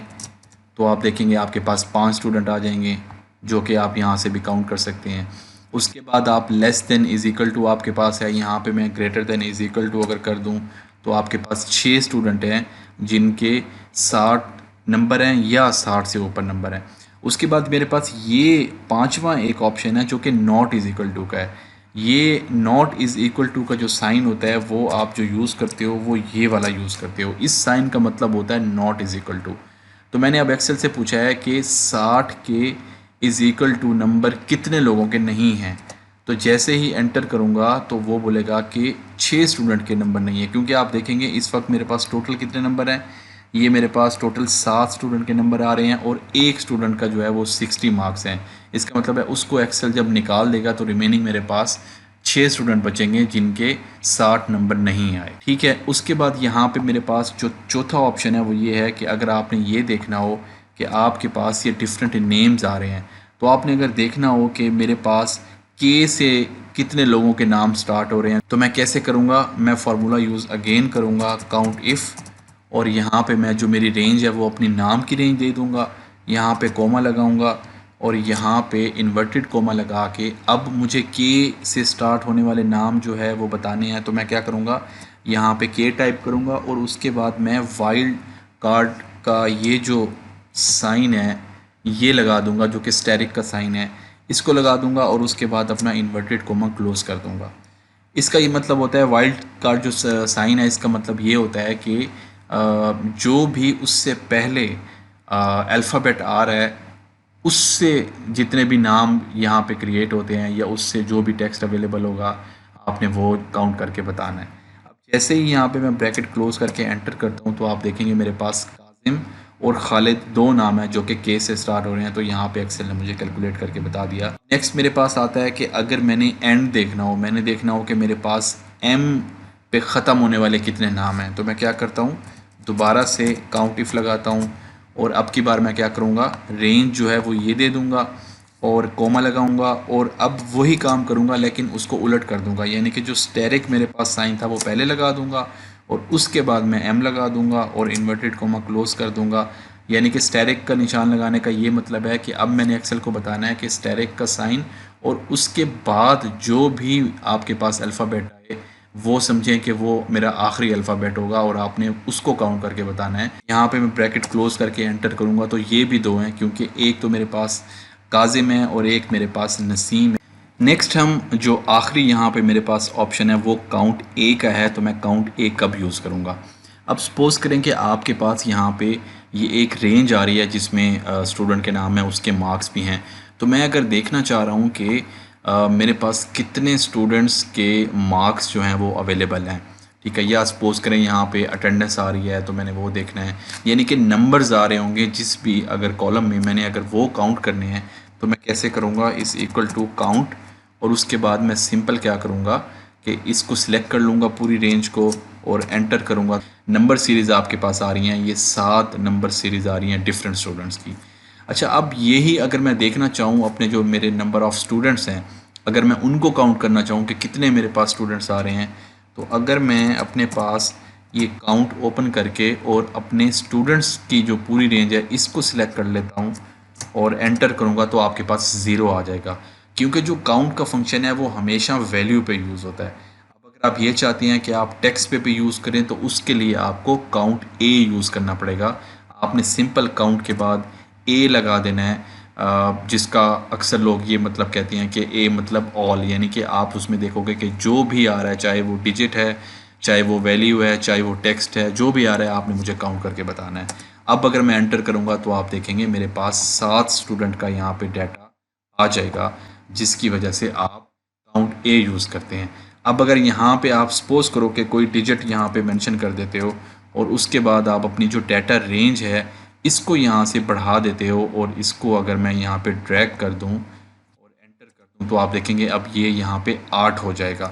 तो आप देखेंगे आपके पास 5 स्टूडेंट आ जाएंगे, जो कि आप यहाँ से भी काउंट कर सकते हैं। उसके बाद आप less than is equal to आपके पास है, यहाँ पे मैं greater than is equal to अगर कर दूँ तो आपके पास 6 स्टूडेंट हैं जिनके 60 नंबर हैं या 60 से ऊपर नंबर हैं। उसके बाद मेरे पास ये पांचवा एक ऑप्शन है जो कि नॉट इज़ इक्वल टू का है। ये नॉट इज़ इक्वल टू का जो साइन होता है वो आप जो यूज़ करते हो वो ये वाला यूज़ करते हो। इस साइन का मतलब होता है नॉट इज़ इक्वल टू। तो मैंने अब एक्सेल से पूछा है कि 60 के इज़ इक्वल टू नंबर कितने लोगों के नहीं हैं। तो जैसे ही एंटर करूँगा तो वो बोलेगा कि 6 स्टूडेंट के नंबर नहीं है, क्योंकि आप देखेंगे इस वक्त मेरे पास टोटल कितने नंबर हैं, ये मेरे पास टोटल 7 स्टूडेंट के नंबर आ रहे हैं और एक स्टूडेंट का जो है वो 60 मार्क्स हैं। इसका मतलब है उसको एक्सेल जब निकाल देगा तो रिमेनिंग मेरे पास 6 स्टूडेंट बचेंगे जिनके 60 नंबर नहीं आए। ठीक है, उसके बाद यहाँ पे मेरे पास जो चौथा ऑप्शन है वो ये है कि अगर आपने ये देखना हो कि आपके पास ये डिफरेंट नेम्स आ रहे हैं, तो आपने अगर देखना हो कि मेरे पास के से कितने लोगों के नाम स्टार्ट हो रहे हैं, तो मैं कैसे करूँगा, मैं फार्मूला यूज़ अगेन करूँगा काउंट इफ़ और यहाँ पे मैं जो मेरी रेंज है वो अपनी नाम की रेंज दे दूँगा, यहाँ पे कोमा लगाऊँगा और यहाँ पे इन्वर्टेड कोमा लगा के अब मुझे के से स्टार्ट होने वाले नाम जो है वो बताने हैं। तो मैं क्या करूँगा, यहाँ पे के टाइप करूँगा और उसके बाद मैं वाइल्ड कार्ड का ये जो साइन है ये लगा दूँगा, जो कि स्टेरिक का साइन है, इसको लगा दूँगा और उसके बाद अपना इन्वर्टेड कोमा क्लोज़ कर दूँगा। इसका ये मतलब होता है, वाइल्ड कार्ड जो साइन है इसका मतलब ये होता है कि जो भी उससे पहले अल्फ़ाबेट आ रहा है उससे जितने भी नाम यहाँ पे क्रिएट होते हैं या उससे जो भी टेक्स्ट अवेलेबल होगा आपने वो काउंट करके बताना है। अब जैसे ही यहाँ पे मैं ब्रैकेट क्लोज करके एंटर करता हूँ तो आप देखेंगे मेरे पास काजिम और खालिद 2 नाम है जो कि के से स्टार्ट हो रहे हैं। तो यहाँ पे एक्सेल ने मुझे कैलकुलेट करके बता दिया। नेक्स्ट मेरे पास आता है कि अगर मैंने एंड देखना हो, मैंने देखना हो कि मेरे पास एम पे ख़त्म होने वाले कितने नाम हैं। तो मैं क्या करता हूँ, दोबारा से काउंट इफ़ लगाता हूँ और अब की बार मैं क्या करूँगा, रेंज जो है वो ये दे दूँगा और कोमा लगाऊंगा और अब वही काम करूंगा लेकिन उसको उलट कर दूंगा, यानी कि जो स्टेरिक मेरे पास साइन था वो पहले लगा दूंगा और उसके बाद मैं एम लगा दूंगा और इन्वर्टेड कोमा क्लोज कर दूंगा। यानी कि स्टेरिक का निशान लगाने का ये मतलब है कि अब मैंने एक्सेल को बताना है कि स्टेरिक का साइन और उसके बाद जो भी आपके पास अल्फ़ाबेट आए वो समझें कि वो मेरा आखिरी अल्फ़ाबेट होगा और आपने उसको काउंट करके बताना है। यहाँ पे मैं ब्रैकेट क्लोज करके एंटर करूँगा तो ये भी दो हैं, क्योंकि एक तो मेरे पास काजिम है और एक मेरे पास नसीम है। नेक्स्ट हम जो आखिरी यहाँ पे मेरे पास ऑप्शन है वो काउंट ए का है, तो मैं काउंट ए कब यूज़ करूँगा। अब सपोज़ करें कि आपके पास यहाँ पे ये एक रेंज आ रही है जिसमें स्टूडेंट के नाम है, उसके मार्क्स भी हैं। तो मैं अगर देखना चाह रहा हूँ कि मेरे पास कितने स्टूडेंट्स के मार्क्स जो हैं वो अवेलेबल हैं, ठीक है, या सपोज़ करें यहाँ पे अटेंडेंस आ रही है तो मैंने वो देखना है, यानी कि नंबर्स आ रहे होंगे जिस भी अगर कॉलम में मैंने अगर वो काउंट करने हैं तो मैं कैसे करूँगा, इस इक्वल टू काउंट और उसके बाद मैं सिंपल क्या करूँगा कि इसको सिलेक्ट कर लूँगा पूरी रेंज को और एंटर करूँगा। नंबर सीरीज़ आपके पास आ रही हैं, ये 7 नंबर सीरीज़ आ रही हैं डिफरेंट स्टूडेंट्स की। अच्छा, अब यही अगर मैं देखना चाहूँ अपने जो मेरे नंबर ऑफ़ स्टूडेंट्स हैं, अगर मैं उनको काउंट करना चाहूँ कि कितने मेरे पास स्टूडेंट्स आ रहे हैं, तो अगर मैं अपने पास ये काउंट ओपन करके और अपने स्टूडेंट्स की जो पूरी रेंज है इसको सिलेक्ट कर लेता हूँ और एंटर करूँगा तो आपके पास ज़ीरो आ जाएगा, क्योंकि जो काउंट का फंक्शन है वो हमेशा वैल्यू पे यूज़ होता है। अब अगर आप ये चाहते हैं कि आप टेक्स्ट पे यूज़ करें तो उसके लिए आपको काउंट ए यूज़ करना पड़ेगा। आपने सिंपल काउंट के बाद ए लगा देना है, जिसका अक्सर लोग ये मतलब कहते हैं कि ए मतलब ऑल, यानी कि आप उसमें देखोगे कि जो भी आ रहा है, चाहे वो डिजिट है, चाहे वो वैल्यू है, चाहे वो टेक्स्ट है, जो भी आ रहा है आपने मुझे काउंट करके बताना है। अब अगर मैं एंटर करूँगा तो आप देखेंगे मेरे पास 7 स्टूडेंट का यहाँ पे डाटा आ जाएगा, जिसकी वजह से आप काउंट ए यूज़ करते हैं। अब अगर यहाँ पे आप सपोज़ करो कि कोई डिजिट यहाँ पे मेंशन कर देते हो और उसके बाद आप अपनी जो डाटा रेंज है इसको यहाँ से बढ़ा देते हो और इसको अगर मैं यहाँ पे ड्रैग कर दूँ और एंटर कर दूँ तो आप देखेंगे अब ये यहाँ पे 8 हो जाएगा।